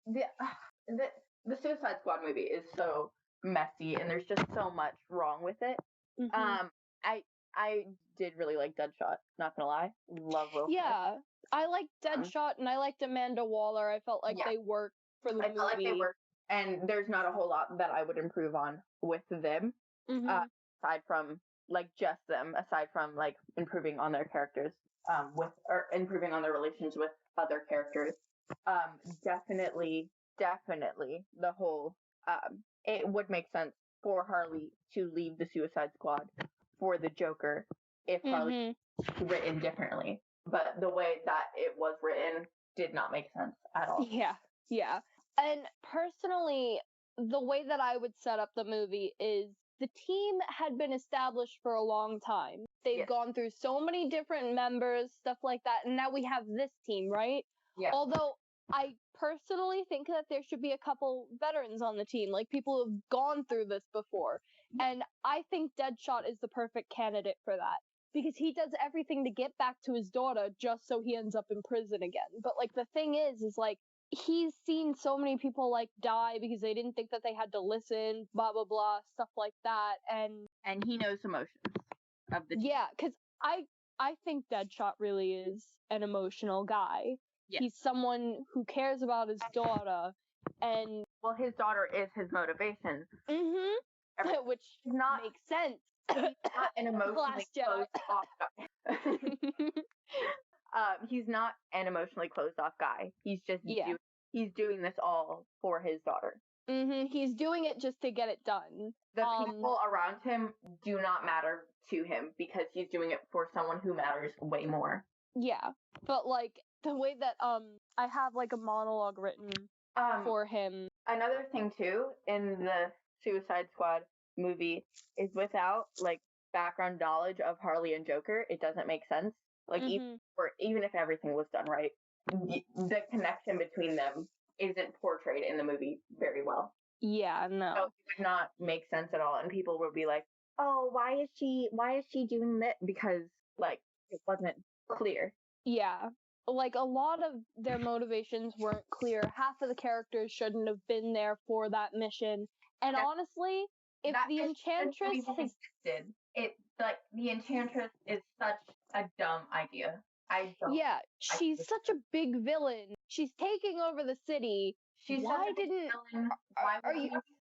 S2: The Suicide Squad movie is so messy, and there's just so much wrong with it.
S1: Mm-hmm.
S2: I did really like Deadshot, not gonna lie. Love Will Smith.
S1: Yeah, I liked Deadshot and I liked Amanda Waller. I felt like they worked for the movie.
S2: I felt like they worked, and there's not a whole lot that I would improve on with them, aside from, like, just them, aside from, like, improving on their characters, or improving on their relations with other characters. Definitely the whole, it would make sense for Harley to leave the Suicide Squad for the Joker if Harley was written differently. But the way that it was written did not make sense at all.
S1: Yeah. And personally, the way that I would set up the movie is the team had been established for a long time. They've gone through so many different members, stuff like that, and now we have this team, right?
S2: Yeah.
S1: Although I personally think that there should be a couple veterans on the team, like people who have gone through this before. And I think Deadshot is the perfect candidate for that. Because he does everything to get back to his daughter just so he ends up in prison again. But, like, the thing is, like, he's seen so many people, like, die because they didn't think that they had to listen, blah, blah, blah, stuff like that.
S2: And he knows emotions of the team.
S1: Yeah, because I think Deadshot really is an emotional guy. Yeah. He's someone who cares about his daughter, and...
S2: Well, his daughter is his motivation.
S1: Which makes sense.
S2: He's not an emotionally closed off guy. He's not an emotionally closed off guy. He's just he's doing this all for his daughter.
S1: He's doing it just to get it done.
S2: The people around him do not matter to him because he's doing it for someone who matters way more.
S1: Yeah, but, like, the way that I have, like, a monologue written for him.
S2: Another thing too in the Suicide Squad movie is without, like, background knowledge of Harley and Joker, it doesn't make sense. Like, even if everything was done right, the connection between them isn't portrayed in the movie very well.
S1: Yeah, no.
S2: So it would not make sense at all, and people would be like, "Oh, why is she doing that?" Because, like, it wasn't clear.
S1: Yeah. Like, a lot of their motivations weren't clear. Half of the characters shouldn't have been there for that mission. And honestly, if the Enchantress
S2: existed, the Enchantress is such a dumb idea.
S1: Yeah, she's such a big villain. She's taking over the city.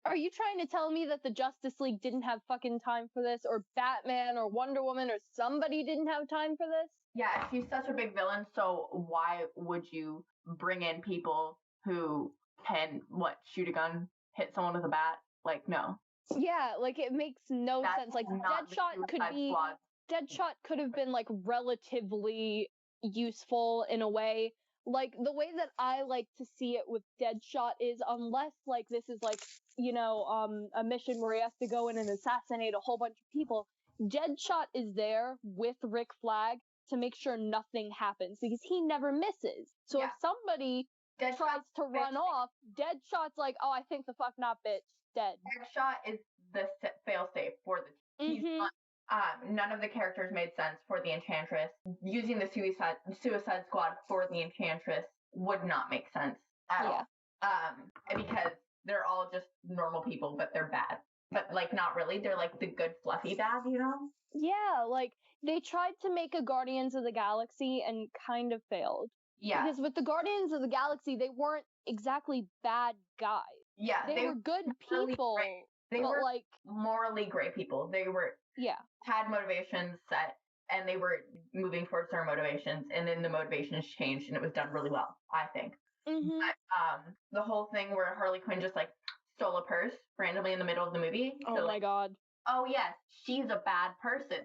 S1: Are you trying to tell me that the Justice League didn't have fucking time for this, or Batman or Wonder Woman or somebody didn't have time for this?
S2: Yeah, she's such a big villain, so why would you bring in people who can, shoot a gun, hit someone with a bat? Like, no.
S1: Yeah, like, it makes no sense. Like, Deadshot could have been, like, relatively useful in a way. Like, the way that I like to see it with Deadshot is, unless, like, this is, like, a mission where he has to go in and assassinate a whole bunch of people, Deadshot is there with Rick Flag to make sure nothing happens, because he never misses. So if somebody tries to run off, Deadshot's like, oh, I think the fuck not, bitch, dead.
S2: Deadshot is the failsafe for the team. He's not, none of the characters made sense for the Enchantress. Using the Suicide Squad for the Enchantress would not make sense at all. Because they're all just normal people, but they're bad. But, like, not really. They're, like, the good fluffy bad, you know?
S1: Yeah, like, they tried to make a Guardians of the Galaxy and kind of failed. Yeah. Because with the Guardians of the Galaxy, they weren't exactly bad guys.
S2: Yeah.
S1: They were good people.
S2: They were, like, morally great people. They were...
S1: Yeah.
S2: Had motivations set, and they were moving towards their motivations, and then the motivations changed, and it was done really well, I think. But, the whole thing where Harley Quinn just, like, stole a purse randomly in the middle of the movie.
S1: Oh, my God.
S2: Oh, yes, she's a bad person.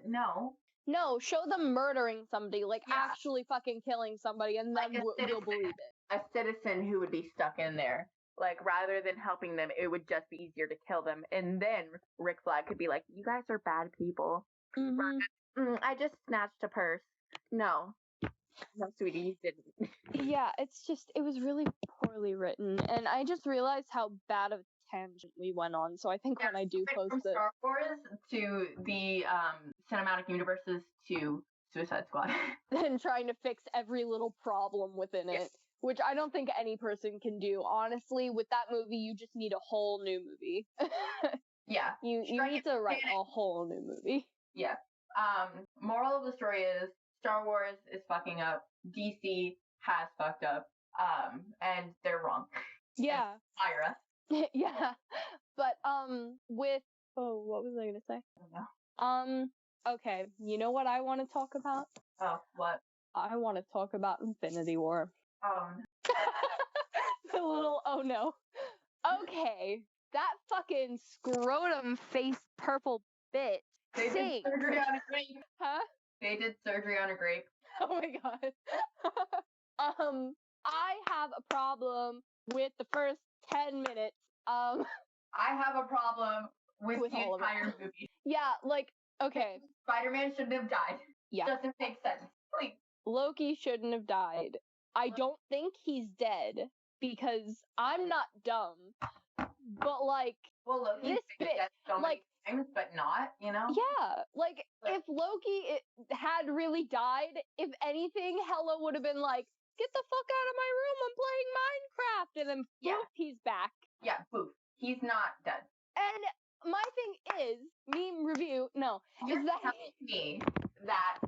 S2: No,
S1: show them murdering somebody, like, actually fucking killing somebody, and then you'll believe it.
S2: A citizen who would be stuck in there. Like, rather than helping them, it would just be easier to kill them. And then Rick Flag could be like, you guys are bad people. I just snatched a purse. No, sweetie, you didn't.
S1: Yeah, it was really poorly written. And I just realized how bad of a tangent we went on. So I think when I do post
S2: from Star Wars to the cinematic universes to Suicide Squad.
S1: And trying to fix every little problem within it, which I don't think any person can do. Honestly, with that movie, you just need a whole new movie.
S2: Yeah.
S1: You need to write a whole new movie.
S2: Yeah. Moral of the story is Star Wars is fucking up. DC has fucked up. And they're wrong.
S1: Yeah.
S2: Fire us.
S1: Yeah. But, what was I gonna say?
S2: I don't know.
S1: Okay. You know what I want to talk about?
S2: Oh, what?
S1: I want to talk about Infinity War.
S2: Oh, no.
S1: The little, oh no. Okay. That fucking scrotum face purple bitch.
S2: They did surgery on a grape.
S1: Huh?
S2: They did surgery on a grape.
S1: Oh my god. I have a problem with the first 10 minutes.
S2: I have a problem with the
S1: all
S2: entire movie.
S1: Yeah, like, okay.
S2: Spider-Man shouldn't have died.
S1: Yeah.
S2: Doesn't make sense. Please.
S1: Loki shouldn't have died. I don't think he's dead because I'm not dumb. But like,
S2: well, Loki's
S1: this
S2: been dead so many
S1: like,
S2: times, but not, you know?
S1: Yeah, like if Loki had really died, if anything, Hela would have been like, "Get the fuck out of my room! I'm playing Minecraft," and then boop, he's back.
S2: Yeah, boof. He's not dead.
S1: And my thing is, meme review,
S2: You're
S1: is that
S2: telling me that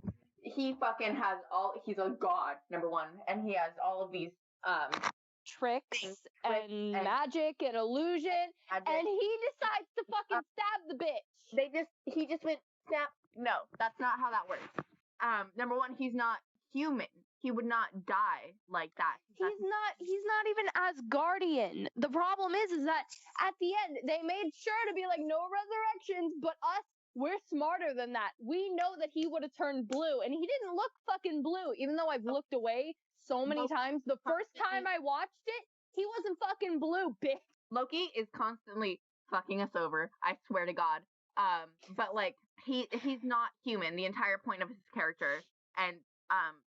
S2: he fucking has he's a god, number one, and he has all of these
S1: tricks and magic and illusion, and he decides to fucking stab the bitch.
S2: He just went snap. No, that's not how that works. Number one, he's not human. He would not die like that.
S1: He's not even Asgardian. The problem is that at the end, they made sure to be like, no resurrections, but us, we're smarter than that. We know that he would have turned blue, and he didn't look fucking blue, even though I've looked away so many times. The first time I watched it, he wasn't fucking blue, bitch.
S2: Loki is constantly fucking us over. I swear to God. But like he's not human. The entire point of his character and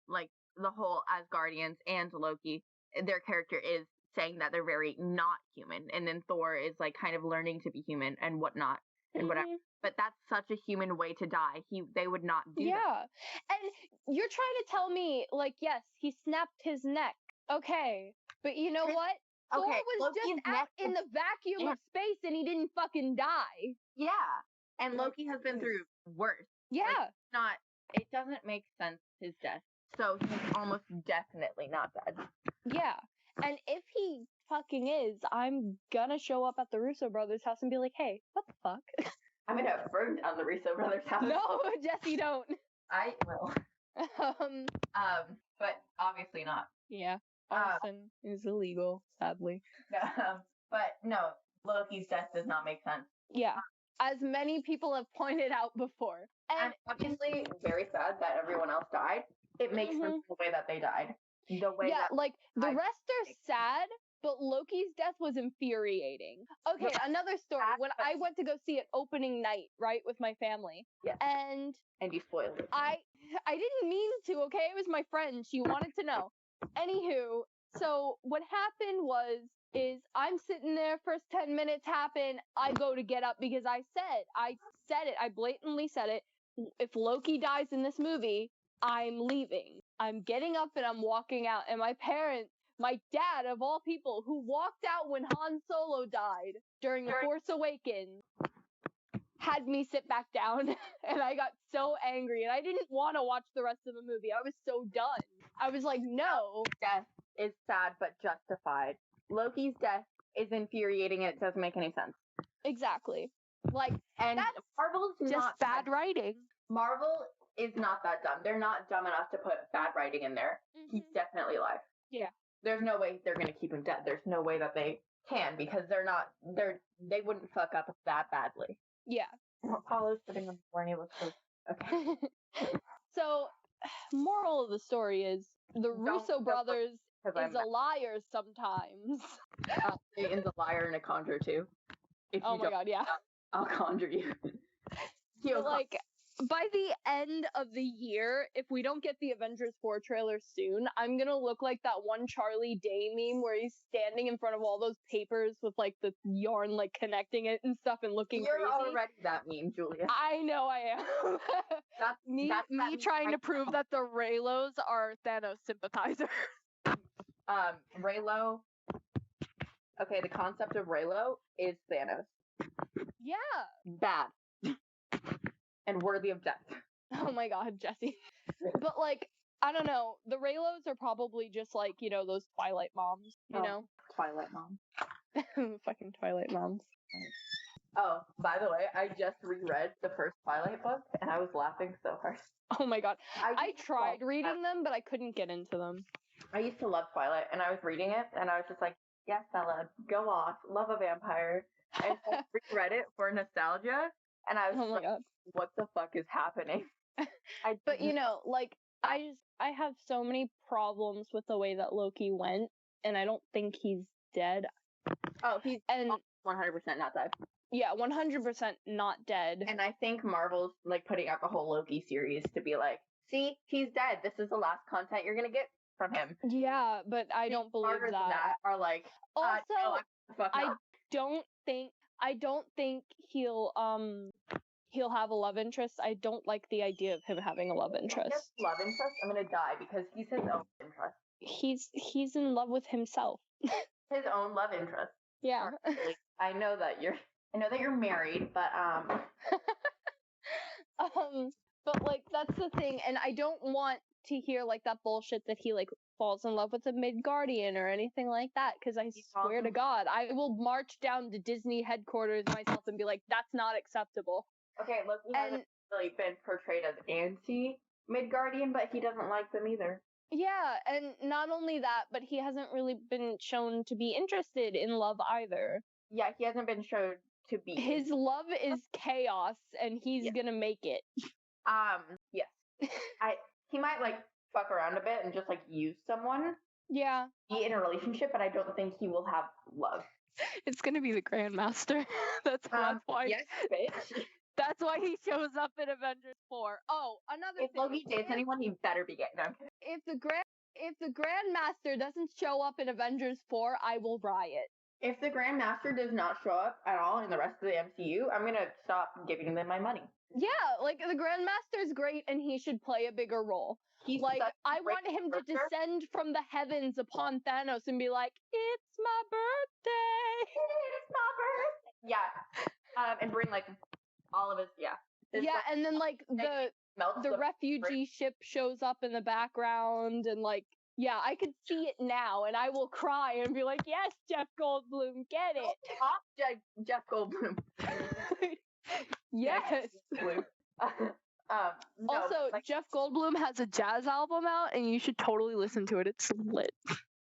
S2: like the whole Asgardians and Loki, their character is saying that they're very not human, and then Thor is like kind of learning to be human and whatnot and whatever. But that's such a human way to die. They would not do that.
S1: Yeah. And you're trying to tell me, like, yes, he snapped his neck. Okay. But you know what? Thor was Loki's just out in the vacuum of space and he didn't fucking die.
S2: Yeah. And Loki has been through worse.
S1: Yeah.
S2: Like, it doesn't make sense, his death. So he's almost definitely not dead.
S1: Yeah. And if he fucking is, I'm gonna show up at the Russo brothers' house and be like, hey, what the fuck?
S2: I'm gonna have fruit on the Russo brothers' house.
S1: No, Jesse, don't.
S2: I will. But obviously not.
S1: Yeah. Arson is illegal, sadly.
S2: But no, Loki's death does not make sense.
S1: Yeah. As many people have pointed out before.
S2: And obviously very sad that everyone else died. It makes sense the way that they died. The way
S1: like the rest are sad, but Loki's death was infuriating. Okay, another story. When I went to go see it opening night, right, with my family.
S2: Yeah.
S1: And
S2: you spoiled it.
S1: I didn't mean to, okay? It was my friend. She wanted to know. Anywho, so what happened is I'm sitting there, first 10 minutes happen, I go to get up because I said it, I blatantly said it. If Loki dies in this movie, I'm leaving. I'm getting up and I'm walking out. And my parents, my dad of all people, who walked out when Han Solo died during The Force Awakens, had me sit back down. And I got so angry. And I didn't want to watch the rest of the movie. I was so done. I was like, no.
S2: Death is sad but justified. Loki's death is infuriating and it doesn't make any sense.
S1: Exactly. Like,
S2: and
S1: that's
S2: Marvel's
S1: just
S2: not
S1: bad writing.
S2: Marvel is not that dumb. They're not dumb enough to put bad writing in there. He's definitely alive.
S1: Yeah.
S2: There's no way they're gonna keep him dead. There's no way that they can because they wouldn't fuck up that badly.
S1: Yeah.
S2: Apollo's sitting on the floor and he looks so okay.
S1: So, moral of the story is the Russo brothers is a liar sometimes.
S2: Satan's a liar and a conjurer too.
S1: Oh my god, yeah.
S2: I'll conjure you.
S1: Like, by the end of the year, if we don't get the Avengers 4 trailer soon, I'm gonna look like that one Charlie Day meme where he's standing in front of all those papers with like the yarn like connecting it and stuff and looking
S2: You're
S1: crazy.
S2: already that meme, Julia.
S1: I know I am.
S2: That's
S1: me trying to prove that the Raylos are Thanos sympathizers.
S2: Raylo. Okay, the concept of Raylo is Thanos.
S1: Yeah.
S2: Bad. And worthy of death.
S1: Oh my god, Jesse. But like, I don't know. The Raylos are probably just like, you know, those Twilight moms, you know?
S2: Twilight mom.
S1: Fucking Twilight moms.
S2: Oh, by the way, I just reread the first Twilight book and I was laughing so hard.
S1: Oh my god. I tried reading them, but I couldn't get into them.
S2: I used to love Twilight and I was reading it and I was just like, yes, Bella, go off, love a vampire. And I reread it for nostalgia and I was
S1: god.
S2: What the fuck is happening?
S1: But you know, like, I have so many problems with the way that Loki went, and I don't think he's dead.
S2: Oh, he's 100% not dead.
S1: Yeah, 100% not dead.
S2: And I think Marvel's like putting out the whole Loki series to be like, see, he's dead. This is the last content you're gonna get from him.
S1: Yeah, but I don't believe that.
S2: Are like,
S1: also,
S2: no,
S1: I don't think he'll have a love interest. I don't like the idea of him having a love interest.
S2: Love interest? I'm gonna die because he's his own interest.
S1: He's in love with himself.
S2: His own love interest.
S1: Yeah.
S2: I know that you're married, but
S1: but like that's the thing, and I don't want to hear like that bullshit that he like falls in love with a Midgardian or anything like that, because I swear to God, I will march down to Disney headquarters myself and be like, that's not acceptable.
S2: Okay, look, he hasn't really been portrayed as anti-Midgardian, but he doesn't like them either.
S1: Yeah, and not only that, but he hasn't really been shown to be interested in love either.
S2: Yeah, he hasn't been shown to be.
S1: His love is chaos, and he's gonna make it.
S2: Yes. He might like fuck around a bit and just like use someone.
S1: Yeah.
S2: Be in a relationship, but I don't think he will have love.
S1: It's gonna be the Grandmaster. That's why.
S2: Yes, bitch.
S1: That's why he shows up in Avengers 4. Oh, another thing.
S2: If Loki dates anyone, he better be getting them.
S1: If the Grandmaster doesn't show up in Avengers 4, I will riot.
S2: If the Grandmaster does not show up at all in the rest of the MCU, I'm gonna stop giving them my money.
S1: Yeah, like the Grandmaster is great, and he should play a bigger role.
S2: He's
S1: like, I want him to descend from the heavens upon Thanos and be like, "It's my birthday!
S2: It's my birthday!" Yeah, and bring like all of his
S1: and then like the refugee ship shows up in the background, and like I could see it now, and I will cry and be like, "Yes, Jeff Goldblum, get it!"
S2: Jeff Goldblum.
S1: Yes. Also, Jeff Goldblum has a jazz album out, and you should totally listen to it. It's lit.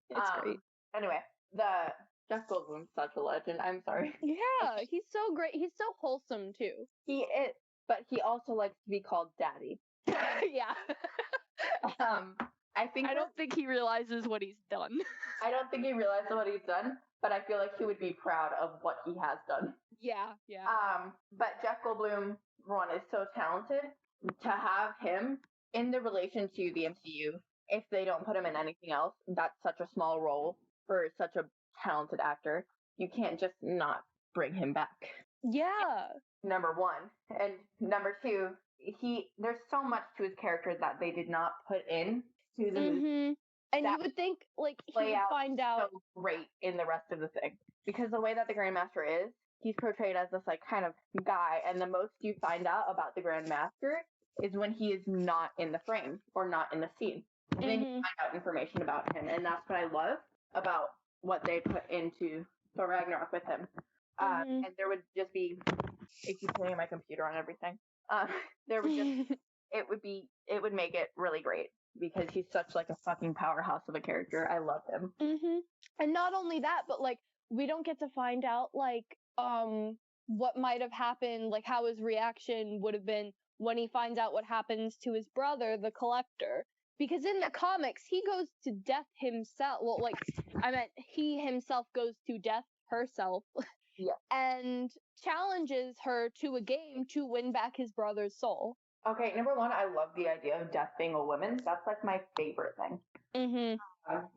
S1: It's great.
S2: Anyway, Jeff Goldblum's such a legend. I'm sorry.
S1: Yeah, he's so great. He's so wholesome too.
S2: He is, but he also likes to be called daddy.
S1: Yeah. I don't think he realizes what he's done.
S2: I don't think he realizes what he's done, but I feel like he would be proud of what he has done.
S1: Yeah, yeah.
S2: But Jeff Goldblum, one, is so talented. To have him in the relation to the MCU, if they don't put him in anything else, that's such a small role for such a talented actor. You can't just not bring him back.
S1: Yeah.
S2: Number one. And number two, there's so much to his character that they did not put in to the movie.
S1: And you would think, like, he would find out
S2: so great in the rest of the thing. Because the way that the Grandmaster is, he's portrayed as this, like, kind of guy, and the most you find out about the Grandmaster is when he is not in the frame, or not in the scene. Then you find out information about him, and that's what I love about what they put into Thor Ragnarok with him. And there would just be, I keep putting my computer on everything, there would just, it would make it really great. Because he's such, like, a fucking powerhouse of a character. I love him.
S1: And not only that, but, like, we don't get to find out, like, what might have happened, like, how his reaction would have been when he finds out what happens to his brother, the Collector. Because in the comics, he goes to death himself. Well, like, I meant he himself goes to death herself.
S2: Yeah.
S1: And challenges her to a game to win back his brother's soul.
S2: Okay, number one, I love the idea of death being a woman. That's like my favorite thing.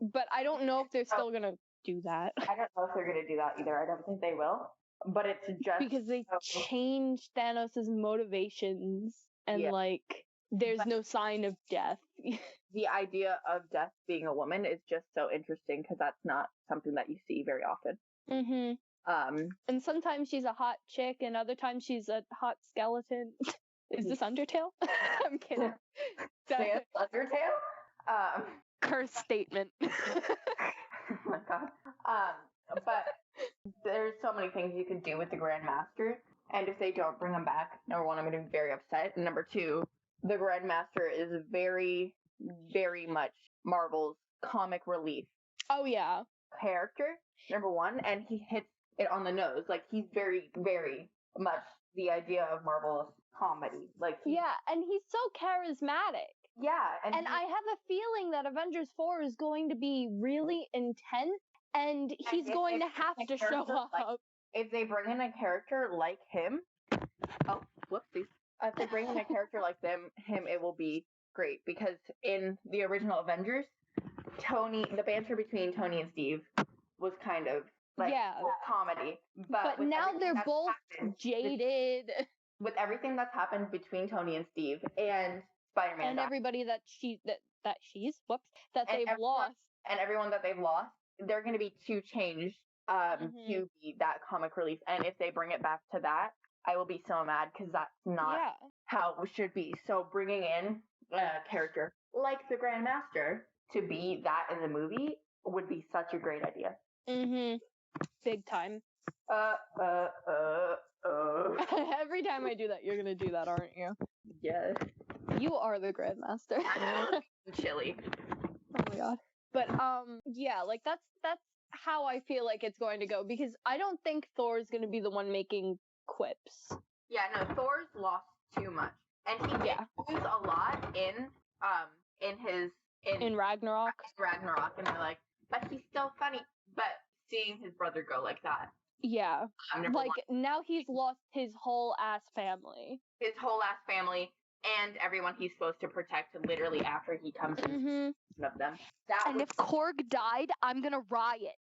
S1: But I don't know if they're still gonna do that.
S2: I don't know if they're gonna do that either. I don't think they will. But it's just
S1: because they changed Thanos' motivations and like there's no sign of death.
S2: The idea of death being a woman is just so interesting because that's not something that you see very often.
S1: And sometimes she's a hot chick and other times she's a hot skeleton. Is this Undertale? I'm kidding.
S2: Undertale?
S1: Curse statement.
S2: Oh my god. But there's so many things you can do with the Grandmaster, and if they don't bring him back, number one, I'm going to be very upset, and number two, the Grandmaster is very, very much Marvel's comic relief.
S1: Oh yeah.
S2: Character, number one, and he hits it on the nose. Like, he's very, very much the idea of Marvel's comedy. Like,
S1: yeah, and he's so charismatic.
S2: Yeah.
S1: And I have a feeling that Avengers 4 is going to be really intense, and he's going to have to show up.
S2: Like, if they bring in a character like him, whoopsies. If they bring in a character like him, it will be great, because in the original Avengers, the banter between Tony and Steve was kind of like comedy. But
S1: now they're both jaded.
S2: With everything that's happened between Tony and Steve and Spider-Man
S1: and everybody that they've lost,
S2: and everyone that they've lost, they're going to be too changed to be that comic relief. And if they bring it back to that, I will be so mad, because that's not how it should be. So bringing in a character like the Grandmaster to be that in the movie would be such a great idea.
S1: Big time. Every time I do that, you're gonna do that, aren't you?
S2: Yes.
S1: You are the Grandmaster.
S2: I'm chilly.
S1: Oh my god. But yeah, like that's how I feel like it's going to go, because I don't think Thor's gonna be the one making quips.
S2: Yeah, no, Thor's lost too much, and he did lose a lot in
S1: Ragnarok.
S2: Ragnarok, and they're like, but he's still funny. But seeing his brother go like that.
S1: Yeah. Like, now he's lost his whole ass family. And
S2: everyone he's supposed to protect literally after he comes in of them.
S1: And if Korg died, I'm gonna riot.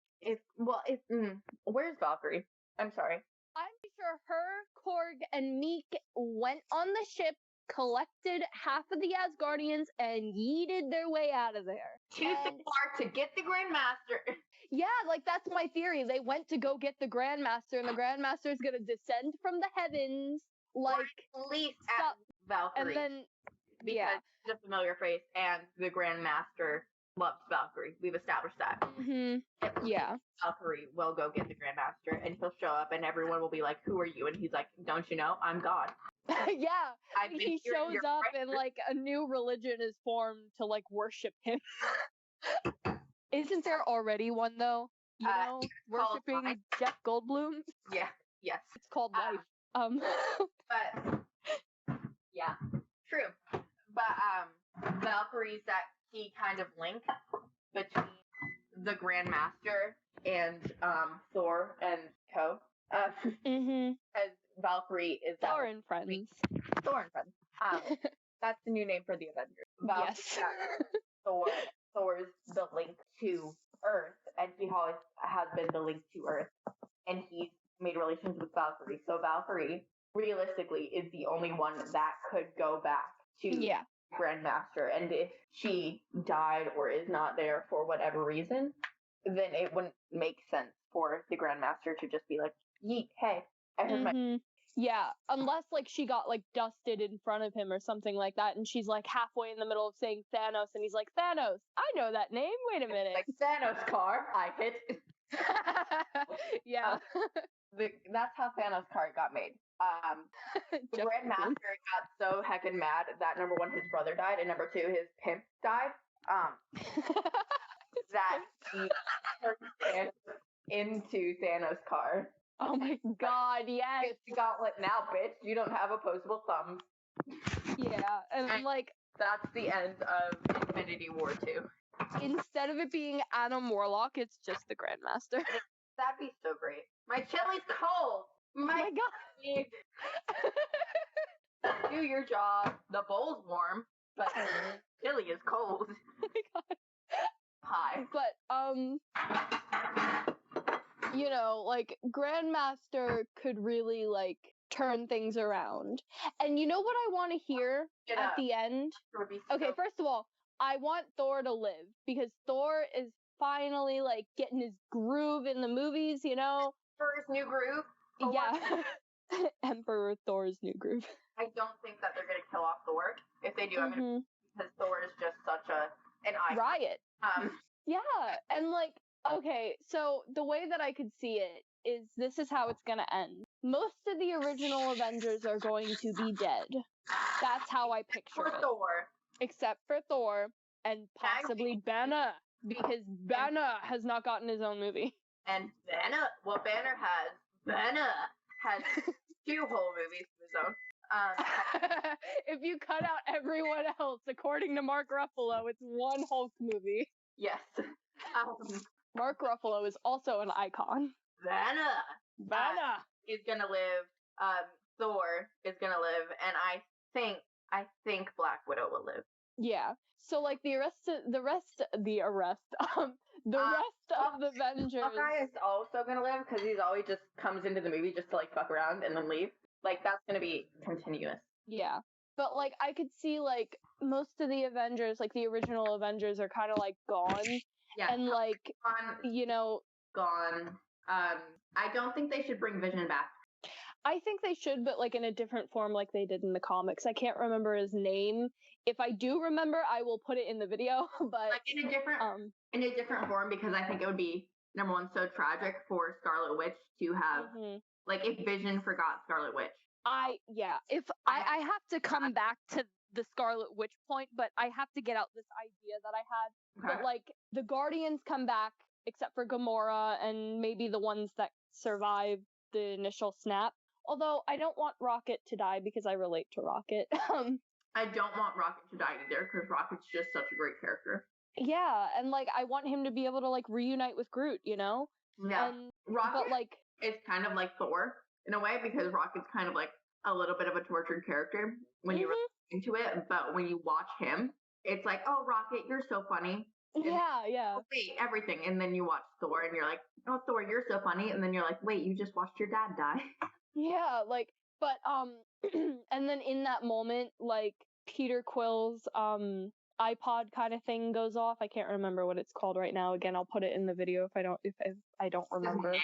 S2: Where's Valkyrie? I'm sorry.
S1: I'm sure her, Korg, and Meek went on the ship, collected half of the Asgardians, and yeeted their way out of there.
S2: To the park to get the Grandmaster.
S1: Yeah, like, that's my theory. They went to go get the Grandmaster, and the Grandmaster is gonna descend from the heavens, like,
S2: or at least at Valkyrie.
S1: And then,
S2: because it's a familiar face, and the Grandmaster loves Valkyrie. We've established that.
S1: Yeah.
S2: Valkyrie will go get the Grandmaster, and he'll show up, and everyone will be like, who are you? And he's like, don't you know? I'm God.
S1: Yeah. He shows up, and, like, a new religion is formed to, like, worship him. Isn't there already one, though? You know, worshipping Jeff Goldblum?
S2: Yeah. Yes.
S1: It's called life.
S2: But yeah, true. But Valkyrie's that key kind of link between the Grandmaster and Thor and co. As Valkyrie is
S1: Thor and Friends.
S2: That's the new name for the Avengers. Valkyrie,
S1: yes.
S2: Thor's the link to Earth, and he always has been the link to Earth, and he's made relations with Valkyrie. So Valkyrie, realistically, is the only one that could go back to Grandmaster. And if she died or is not there for whatever reason, then it wouldn't make sense for the Grandmaster to just be like, yeet, hey, I heard my...
S1: Yeah, unless, like, she got, like, dusted in front of him or something like that, and she's, like, halfway in the middle of saying Thanos, and he's like, Thanos, I know that name, wait a minute.
S2: Like, Thanos card, I hit.
S1: Yeah.
S2: That's how Thanos card got made. The Grandmaster got so heckin' mad that, number one, his brother died, and number two, his pimp died, that he turned into Thanos card.
S1: Oh my god, yes.
S2: It's the gauntlet now, bitch. You don't have opposable thumbs.
S1: Yeah, and like...
S2: That's the end of Infinity War 2.
S1: Instead of it being Adam Warlock, it's just the Grandmaster.
S2: That'd be so great. My chili's cold!
S1: My god!
S2: Do your job. The bowl's warm, but chili is cold.
S1: Oh my god.
S2: Hi.
S1: But, you know, like, Grandmaster could really, like, turn things around. And you know what I want to hear at the end? Okay, first of all, I want Thor to live, because Thor is finally, like, getting his groove in the movies, you know?
S2: Thor's new groove? Thor.
S1: Yeah. Emperor Thor's new groove.
S2: I don't think that they're going to kill off Thor. If they do, I'm going to, because Thor is just such an icon.
S1: Riot. Yeah, and like, okay, so the way that I could see it is this is how it's gonna end. Most of the original Avengers are going to be dead. That's how I picture it.
S2: Thor.
S1: Except for Thor and possibly Banner, because Banner has not gotten his own movie.
S2: And Banner has 2 whole movies of his own.
S1: If you cut out everyone else, according to Mark Ruffalo, it's one Hulk movie.
S2: Yes.
S1: Mark Ruffalo is also an icon.
S2: Banner is gonna live. Thor is gonna live, and I think Black Widow will live.
S1: Yeah. So like the rest of the Avengers.
S2: Hawkeye is also gonna live because he's always just comes into the movie just to like fuck around and then leave. Like that's gonna be continuous.
S1: Yeah. But like I could see like most of the Avengers, like the original Avengers, are kind of like gone.
S2: Yeah.
S1: And like you know,
S2: gone. I don't think they should bring Vision back.
S1: I think they should, but like in a different form, like they did in the comics. I can't remember his name. If I do remember, I will put it in the video. But
S2: like in a different form, because I think it would be number one so tragic for Scarlet Witch to have like if Vision forgot Scarlet Witch.
S1: I have to come back to the Scarlet Witch point, but I have to get out this idea that I had.
S2: Okay.
S1: But like the Guardians come back, except for Gamora and maybe the ones that survive the initial snap. Although I don't want Rocket to die because I relate to Rocket.
S2: I don't want Rocket to die either because Rocket's just such a great character.
S1: Yeah, and like I want him to be able to like reunite with Groot, you know?
S2: Yeah. Rocket is kind of like Thor in a way because Rocket's kind of like a little bit of a tortured character when you're into it, but when you watch him, it's like, oh, Rocket, you're so funny. And
S1: yeah.
S2: Oh, wait, everything. And then you watch Thor and you're like, oh, Thor, you're so funny. And then you're like, wait, you just watched your dad die.
S1: Yeah, like, but, and then in that moment, like, Peter Quill's, iPod kind of thing goes off. I can't remember what it's called right now. Again, I'll put it in the video if I don't remember.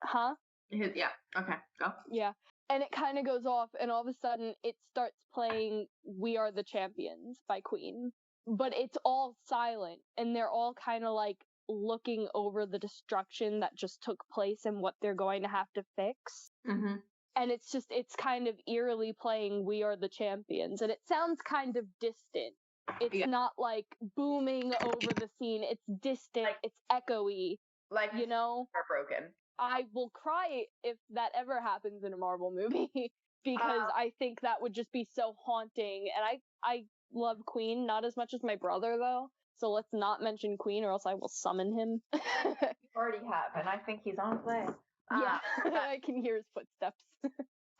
S1: Huh?
S2: Yeah. Okay. Go.
S1: Yeah. And it kind of goes off, and all of a sudden it starts playing We Are the Champions by Queen. But it's all silent, and they're all kind of like looking over the destruction that just took place and what they're going to have to fix.
S2: Mm-hmm.
S1: And it's kind of eerily playing We Are the Champions, and it sounds kind of distant. It's not like booming over the scene. It's distant. Like, it's echoey.
S2: Like,
S1: you know?
S2: Heartbroken.
S1: I will cry if that ever happens in a Marvel movie because I think that would just be so haunting. And I love Queen, not as much as my brother though. So let's not mention Queen or else I will summon him.
S2: You already have, and I think he's on his way.
S1: Yeah, I can hear his footsteps.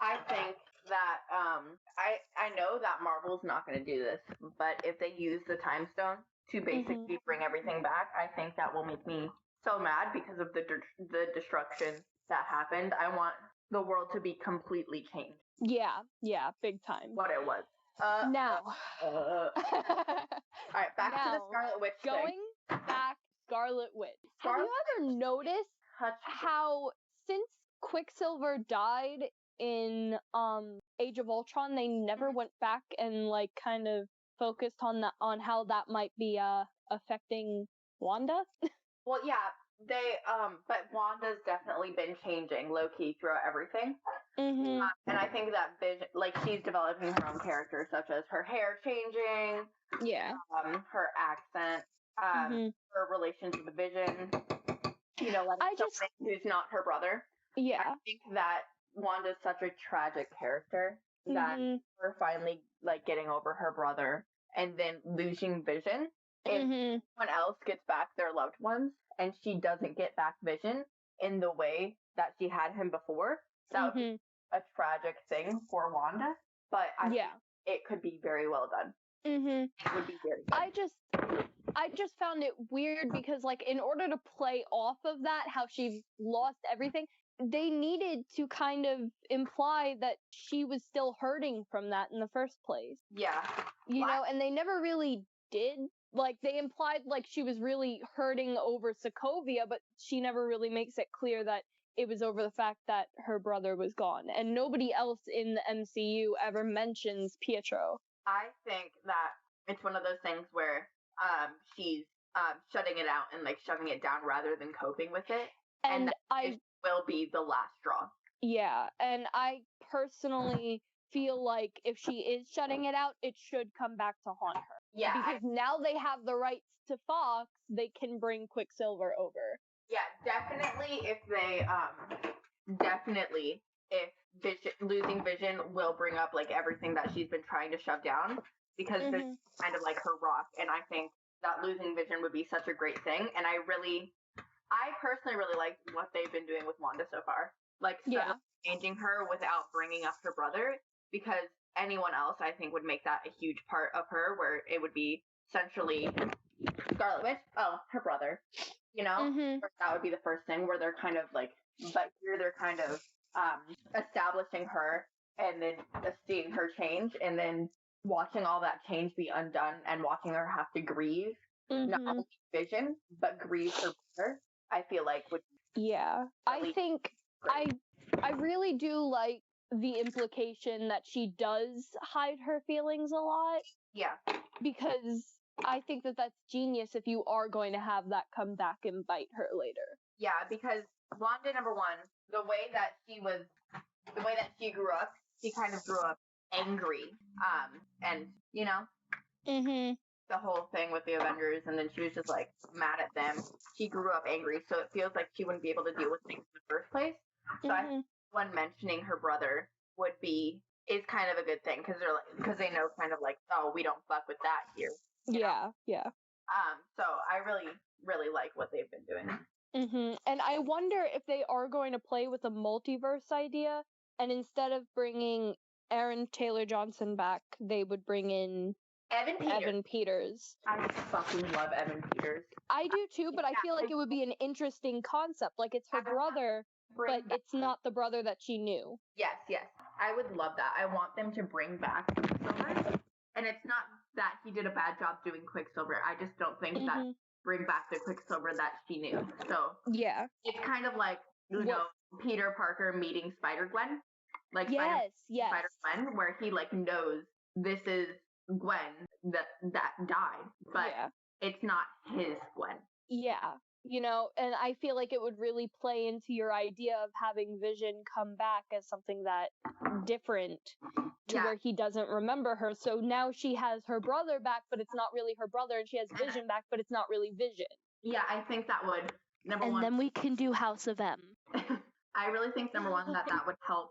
S2: I think that, I know that Marvel's not going to do this, but if they use the Time Stone to basically bring everything back, I think that will make me so mad because of the destruction that happened. I want the world to be completely changed.
S1: Yeah, big time.
S2: What it was.
S1: Now.
S2: All right, back to the Scarlet Witch thing.
S1: Going back, Scarlet Witch. Have you ever noticed how since Quicksilver died in Age of Ultron, they never went back and like kind of focused on how that might be affecting Wanda?
S2: Well, yeah, but Wanda's definitely been changing low-key throughout everything.
S1: Mm-hmm.
S2: And I think that Vision, like, she's developing her own character, such as her hair changing, her accent, her relationship with Vision, you know, like someone who's not her brother.
S1: Yeah.
S2: I think that Wanda's such a tragic character that her finally, like, getting over her brother and then losing Vision. If someone else gets back their loved ones and she doesn't get back Vision in the way that she had him before, that would be a tragic thing for Wanda. but I think it could be very well done. It would be very good.
S1: I just found it weird because, like, in order to play off of that, how she lost everything, they needed to kind of imply that she was still hurting from that in the first place.
S2: Yeah.
S1: You know, and they never really did. Like, they implied, like, she was really hurting over Sokovia, but she never really makes it clear that it was over the fact that her brother was gone. And nobody else in the MCU ever mentions Pietro.
S2: I think that it's one of those things where she's shutting it out and, like, shoving it down rather than coping with it. And it will be the last straw.
S1: Yeah, and I personally feel like if she is shutting it out, it should come back to haunt her.
S2: Yeah.
S1: Because now they have the rights to Fox, they can bring Quicksilver over.
S2: Yeah, definitely if they, losing Vision will bring up, like, everything that she's been trying to shove down, because Vision's kind of like her rock, and I think that losing Vision would be such a great thing, and I personally really like what they've been doing with Wanda so far. Like, changing her without bringing up her brother, because anyone else, I think, would make that a huge part of her, where it would be essentially Scarlet Witch, her brother, you know? That would be the first thing, where they're kind of like, but here they're kind of establishing her, and then seeing her change, and then watching all that change be undone, and watching her have to grieve, not only Vision, but grieve her brother, I feel like would be really
S1: I think I really do like the implication that she does hide her feelings a lot.
S2: Yeah.
S1: Because I think that that's genius if you are going to have that come back and bite her later.
S2: Yeah, because Wanda, number one, the way that she grew up, she kind of grew up angry. And, you know, the whole thing with the Avengers, and then she was just, like, mad at them. She grew up angry, so it feels like she wouldn't be able to deal with things in the first place. So I think when mentioning her brother is kind of a good thing, because they know kind of like, oh, we don't fuck with that here.
S1: Yeah.
S2: So I really, really like what they've been doing.
S1: And I wonder if they are going to play with a multiverse idea, and instead of bringing Aaron Taylor Johnson back, they would bring in Evan Peters.
S2: I fucking love Evan Peters.
S1: I do too, but I feel like it would be an interesting concept. Like, it's her brother, but it's not the brother that she knew.
S2: Yes. I would love that. I want them to bring back Quicksilver. And it's not that he did a bad job doing Quicksilver. I just don't think that bring back the Quicksilver that she knew. So
S1: yeah,
S2: it's kind of like, you know, Peter Parker meeting Spider-Gwen. Like Spider-Gwen, where he, like, knows this is Gwen that died, but it's not his Gwen.
S1: Yeah, you know, and I feel like it would really play into your idea of having Vision come back as something that different to where he doesn't remember her. So now she has her brother back, but it's not really her brother, and she has Vision back, but it's not really Vision.
S2: Yeah, I think that would, number one.
S1: And then we can do House of M.
S2: I really think, number one, that would help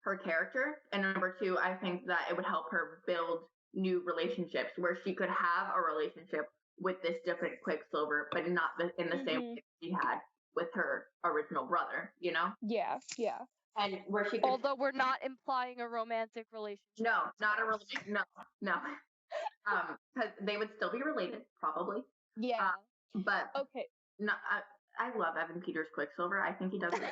S2: her character, and number two, I think that it would help her build new relationships where she could have a relationship with this different Quicksilver, but not in the same way she had with her original brother, you know?
S1: Yeah.
S2: And where she could...
S1: Although we're not implying a romantic relationship.
S2: No, not a relationship. No. Because they would still be related, probably.
S1: Yeah.
S2: But
S1: okay.
S2: No, I love Evan Peters Quicksilver. I think he does it.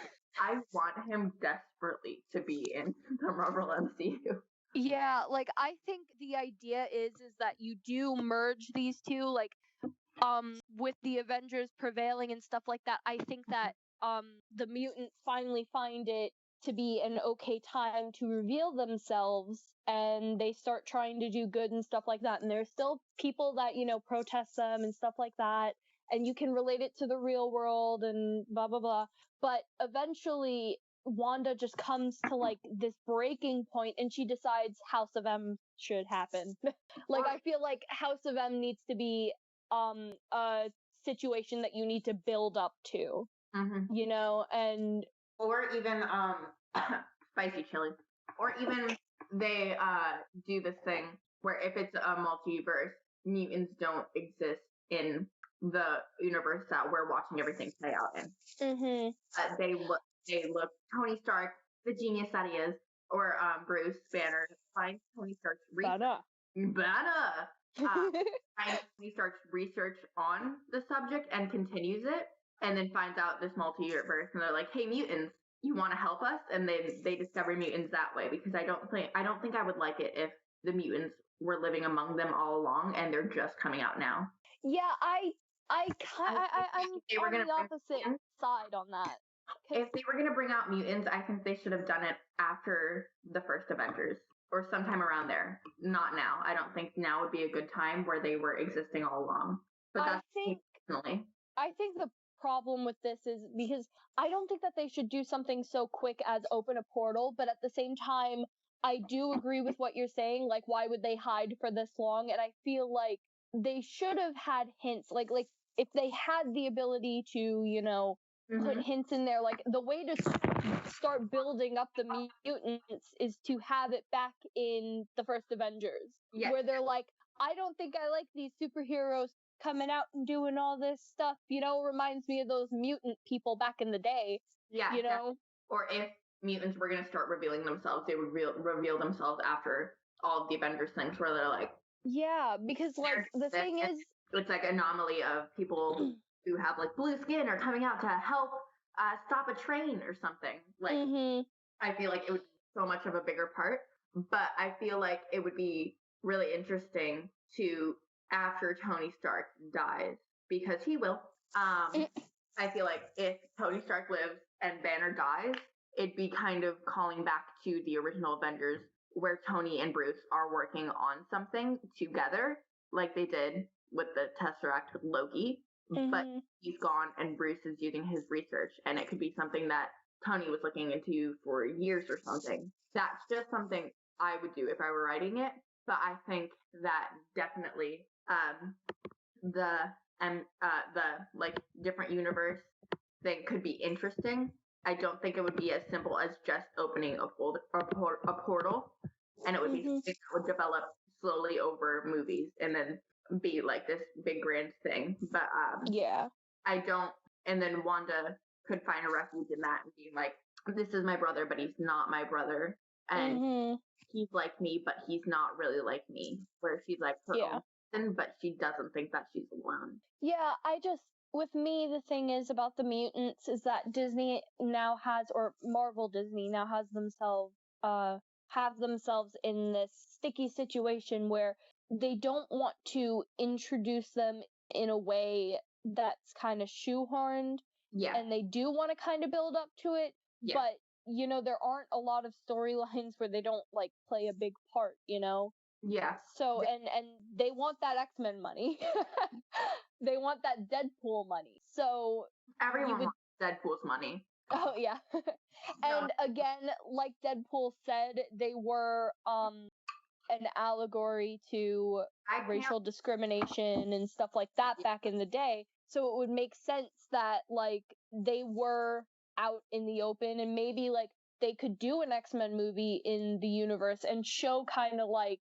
S2: I want him desperately to be in the Marvel MCU.
S1: Yeah, like, I think the idea is that you do merge these two, like, with the Avengers prevailing and stuff like that. I think that the mutants finally find it to be an okay time to reveal themselves, and they start trying to do good and stuff like that. And there's still people that, you know, protest them and stuff like that, and you can relate it to the real world and blah blah blah. But eventually Wanda just comes to, like, this breaking point, and she decides House of M should happen. Like, I feel like House of M needs to be a situation that you need to build up to, you know, and
S2: or even spicy chili, or even they do this thing where if it's a multiverse, mutants don't exist in the universe that we're watching everything play out in. They look Tony Stark, the genius that he is, Bruce Banner finds Tony Stark's research. Finds Tony Stark's research on the subject and continues it, and then finds out this multi-universe, and they're like, "Hey, mutants, you want to help us?" And they discover mutants that way, because I don't think I would like it if the mutants were living among them all along and they're just coming out now.
S1: Yeah, I'm on the opposite side on that.
S2: If they were going to bring out mutants, I think they should have done it after the first Avengers or sometime around there. Not now. I don't think now would be a good time where they were existing all along. But that's personally.
S1: I think the problem with this is because I don't think that they should do something so quick as open a portal, but at the same time, I do agree with what you're saying. Like, why would they hide for this long? And I feel like they should have had hints, like if they had the ability to, you know, put hints in there, like the way to start building up the mutants is to have it back in the first Avengers, where they're like, I don't think I like these superheroes coming out and doing all this stuff, you know, reminds me of those mutant people back in the day. Yeah. You know?
S2: Or if mutants were going to start revealing themselves, they would reveal themselves after all of the Avengers things, where they're like...
S1: Yeah, because, like, the thing is...
S2: It's like anomaly of people who have, like, blue skin are coming out to help stop a train or something. Like, I feel like it would be so much of a bigger part, but I feel like it would be really interesting to, after Tony Stark dies, because he will, I feel like if Tony Stark lives and Banner dies, it'd be kind of calling back to the original Avengers, where Tony and Bruce are working on something together, like they did with the Tesseract with Loki, but he's gone and Bruce is using his research, and it could be something that Tony was looking into for years or something. That's just something I would do if I were writing it, but I think that definitely the like different universe thing could be interesting. I don't think it would be as simple as just opening a portal, and it would be something that would develop slowly over movies and then be like this big grand thing. But I don't. And then Wanda could find a refuge in that and be like, "This is my brother, but he's not my brother, and he's like me, but he's not really like me." Where she's like her own person, but she doesn't think that she's alone.
S1: Yeah, with me, the thing is about the mutants is that Disney now has, or Marvel Disney now has have themselves in this sticky situation where they don't want to introduce them in a way that's kind of shoehorned. Yeah. And they do want to kind of build up to it. Yeah. But, you know, there aren't a lot of storylines where they don't, like, play a big part, you know? Yeah. So, and they want that X-Men money. They want that Deadpool money. So
S2: everyone wants Deadpool's money.
S1: Oh, yeah. And again, like Deadpool said, they were an allegory to racial discrimination and stuff like that back in the day. So it would make sense that, like, they were out in the open, and maybe, like, they could do an X-Men movie in the universe and show kind of, like,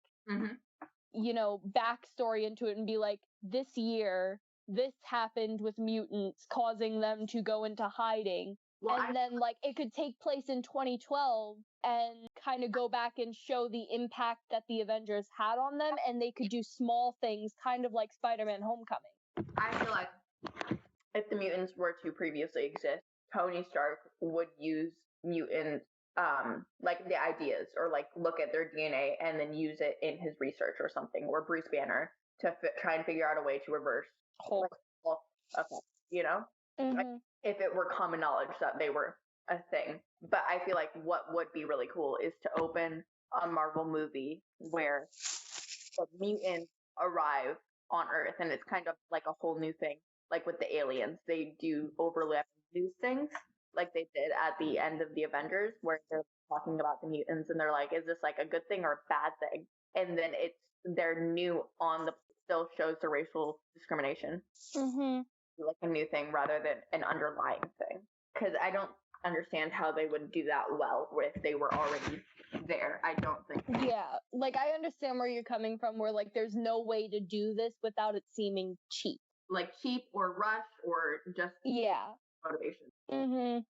S1: you know, backstory into it and be like, this year, this happened with mutants, causing them to go into hiding. Well, and then, like, it could take place in 2012 and kind of go back and show the impact that the Avengers had on them, and they could do small things, kind of like Spider-Man Homecoming.
S2: I feel like if the mutants were to previously exist, Tony Stark would use mutants, like the ideas, or like look at their DNA and then use it in his research or something, or Bruce Banner to try and figure out a way to reverse Hulk. You know? Like, if it were common knowledge that they were a thing. But I feel like what would be really cool is to open a Marvel movie where the mutants arrive on Earth, and it's kind of like a whole new thing. Like with the aliens, they do overlap new things, like they did at the end of the Avengers, where they're talking about the mutants, and they're like, is this like a good thing or a bad thing? And then they're new on the, still shows the racial discrimination. Like a new thing rather than an underlying thing. Because I don't understand how they would do that well if they were already there. I don't think.
S1: Yeah, like I understand where you're coming from, where like there's no way to do this without it seeming cheap.
S2: Like cheap or rush or just motivation.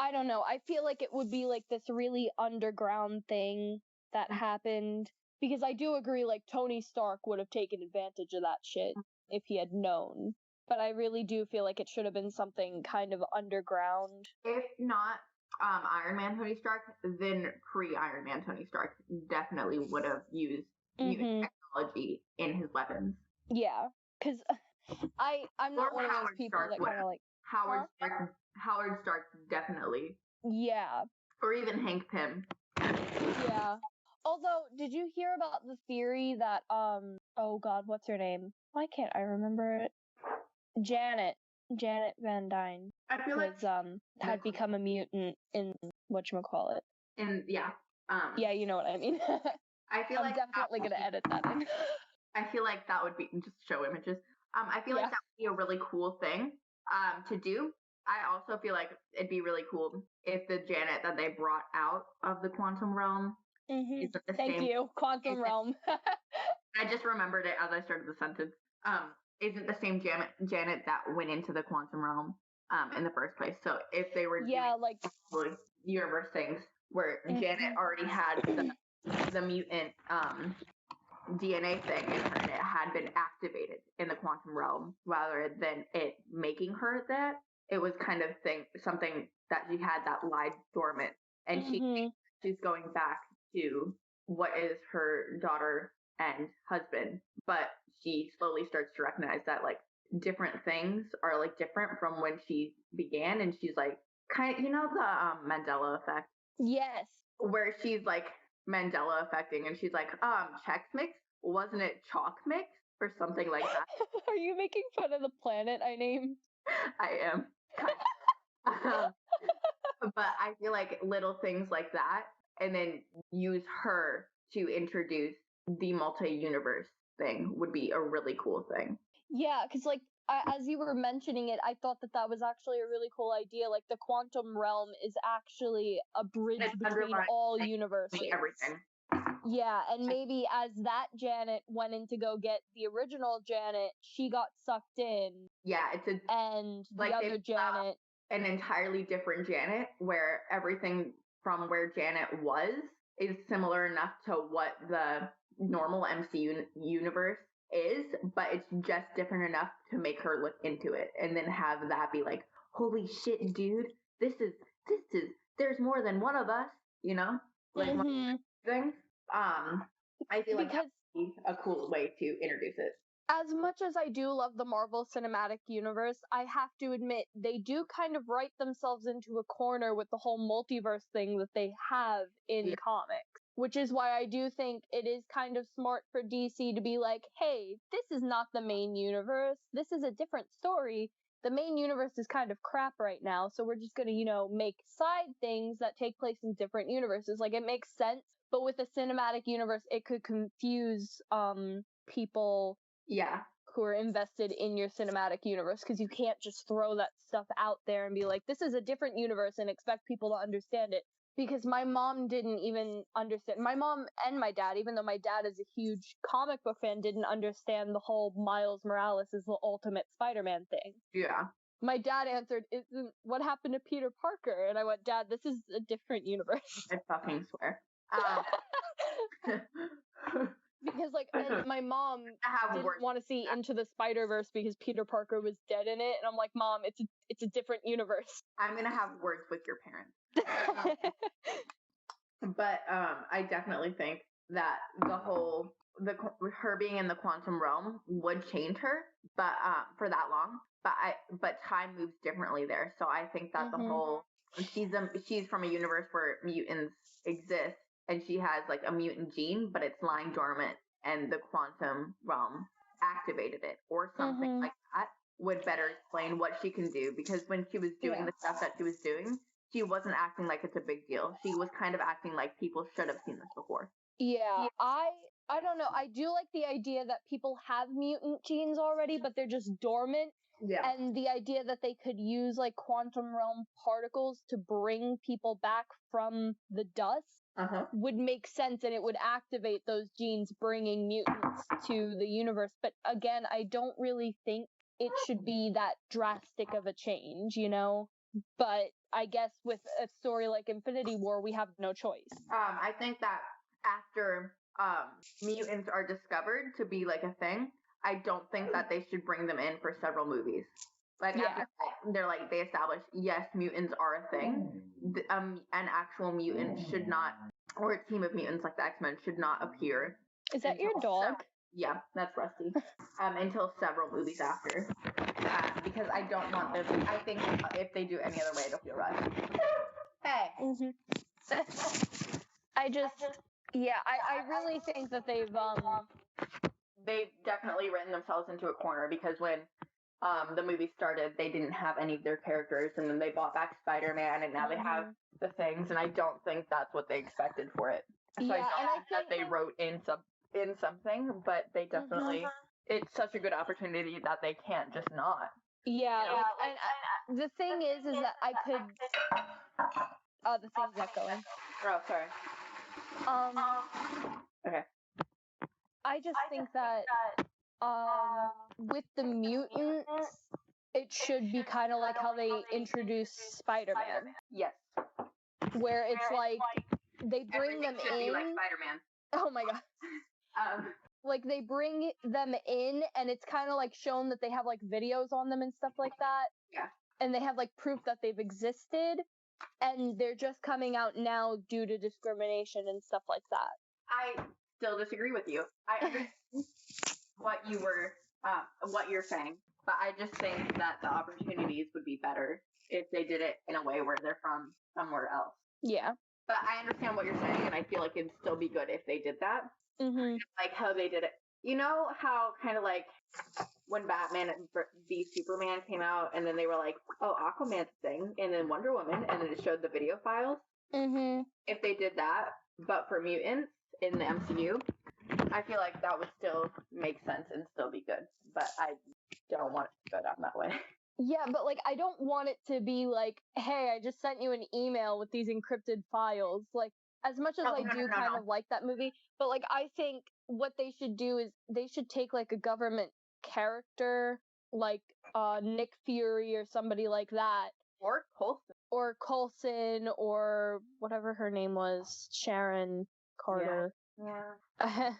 S1: I don't know. I feel like it would be like this really underground thing that happened. Because I do agree, like, Tony Stark would have taken advantage of that shit if he had known. But I really do feel like it should have been something kind of underground.
S2: If not Iron Man Tony Stark, then pre-Iron Man Tony Stark definitely would have used mutant technology in his weapons.
S1: Yeah, because I'm not one of those people
S2: Stark
S1: that kind of like...
S2: Howard Stark definitely.
S1: Yeah.
S2: Or even Hank Pym.
S1: Yeah. Although, did you hear about the theory that, oh god, what's her name? Why can't I remember it? Janet Van Dyne
S2: I feel
S1: was, had become a mutant in whatchamacallit. Yeah, you know what I mean.
S2: I feel
S1: I'm definitely gonna edit that in.
S2: I feel like that would be, just show images. I feel like that would be a really cool thing, to do. I also feel like it'd be really cool if the Janet that they brought out of the quantum realm isn't the
S1: Thank
S2: same.
S1: you, quantum realm.
S2: I just remembered it as I started the sentence. Isn't the same Janet that went into the quantum realm in the first place. So if they were doing
S1: like
S2: universe things where Janet already had the mutant DNA thing in her and it had been activated in the quantum realm rather than it making her that, it was kind of something that she had that lied dormant, and she's going back to what is her daughter and husband, but she slowly starts to recognize that like different things are like different from when she began, and she's like kind of, the Mandela effect.
S1: Yes.
S2: Where she's like Mandela affecting, and she's like, Chex Mix, wasn't it Chalk Mix or something like that?
S1: Are you making fun of the planet I named?
S2: I am. But I feel like little things like that, and then use her to introduce the multi-universe thing would be a really cool thing.
S1: Yeah, because like as you were mentioning it, I thought that was actually a really cool idea. Like the quantum realm is actually a bridge between all universes.
S2: Everything.
S1: Yeah, and maybe as that Janet went in to go get the original Janet, she got sucked in.
S2: Yeah,
S1: and the other Janet,
S2: an entirely different Janet, where everything from where Janet was is similar enough to what the normal MCU universe is, but it's just different enough to make her look into it, and then have that be like, holy shit, dude, this is there's more than one of us, like things. I feel like that would be a cool way to introduce it.
S1: As much as I do love the Marvel Cinematic Universe, I have to admit they do kind of write themselves into a corner with the whole multiverse thing that they have in comics. Which is why I do think it is kind of smart for DC to be like, hey, this is not the main universe. This is a different story. The main universe is kind of crap right now, so we're just gonna, make side things that take place in different universes. Like, it makes sense, but with a cinematic universe, it could confuse, people who are invested in your cinematic universe, because you can't just throw that stuff out there and be like, this is a different universe, and expect people to understand it. Because my mom didn't even understand. My mom and my dad, even though my dad is a huge comic book fan, didn't understand the whole Miles Morales is the ultimate Spider-Man thing.
S2: Yeah.
S1: My dad answered, "Isn't what happened to Peter Parker?" And I went, "Dad, this is a different universe."
S2: I fucking swear.
S1: Because my mom didn't want to see Into the Spider-Verse because Peter Parker was dead in it, and I'm like, Mom, it's a different universe.
S2: I'm gonna have words with your parents. But I definitely think that her being in the quantum realm would change her, but for that long. But time moves differently there, so I think that the whole she's from a universe where mutants exist, and she has like a mutant gene, but it's lying dormant, and the quantum realm activated it, or something like that would better explain what she can do. Because when she was doing the stuff that she was doing, she wasn't acting like it's a big deal. She was kind of acting like people should have seen this before.
S1: Yeah, I don't know. I do like the idea that people have mutant genes already, but they're just dormant.
S2: Yeah.
S1: And the idea that they could use like quantum realm particles to bring people back from the dust would make sense, and it would activate those genes, bringing mutants to the universe. But again, I don't really think it should be that drastic of a change, but I guess with a story like Infinity War, we have no choice.
S2: I think that after mutants are discovered to be like a thing, I don't think that they should bring them in for several movies. Like after that, they're like, they establish, yes, mutants are a thing. An actual mutant should not, or a team of mutants like the X-Men should not appear.
S1: Is that your dog?
S2: Yeah, that's Rusty. Until several movies after. Because I don't want them. I think if they do any other way, it'll feel rushed. Hey.
S1: I really think that they've
S2: definitely written themselves into a corner, because when the movie started, they didn't have any of their characters, and then they bought back Spider-Man, and now they have the things, and I don't think that's what they expected for it. So I don't think that they wrote in something, but they definitely, it's such a good opportunity that they can't just not.
S1: Yeah, you know? And the thing is that I could, the thing's not going.
S2: Oh, sorry. Okay.
S1: I just think that, with the mutants, it should be kind of like how they introduced Spider-Man.
S2: Yes.
S1: Where it's like, they bring them in.
S2: Be like Spider-Man.
S1: Oh my god. Like, they bring them in, and it's kind of like shown that they have like videos on them and stuff like that.
S2: Yeah.
S1: And they have like proof that they've existed, and they're just coming out now due to discrimination and stuff like that.
S2: I still disagree with you. I understand what you're saying, but I just think that the opportunities would be better if they did it in a way where they're from somewhere else.
S1: Yeah. But
S2: I understand what you're saying, and I feel like it'd still be good if they did that. Like how they did it. You know how kind of like when Batman v Superman came out, and then they were like, oh, Aquaman's a thing, and then Wonder Woman, and then it showed the video files? If they did that, but for mutants in the MCU, I feel like that would still make sense and still be good. But I don't want it to go down that way.
S1: Yeah, but like, I don't want it to be like, hey, I just sent you an email with these encrypted files. Like, as much as I do kind of like that movie, but like, I think what they should do is they should take like a government character, like Nick Fury or somebody like that.
S2: Or Coulson.
S1: Or Coulson, or whatever her name was, Sharon Carter.
S2: Yeah.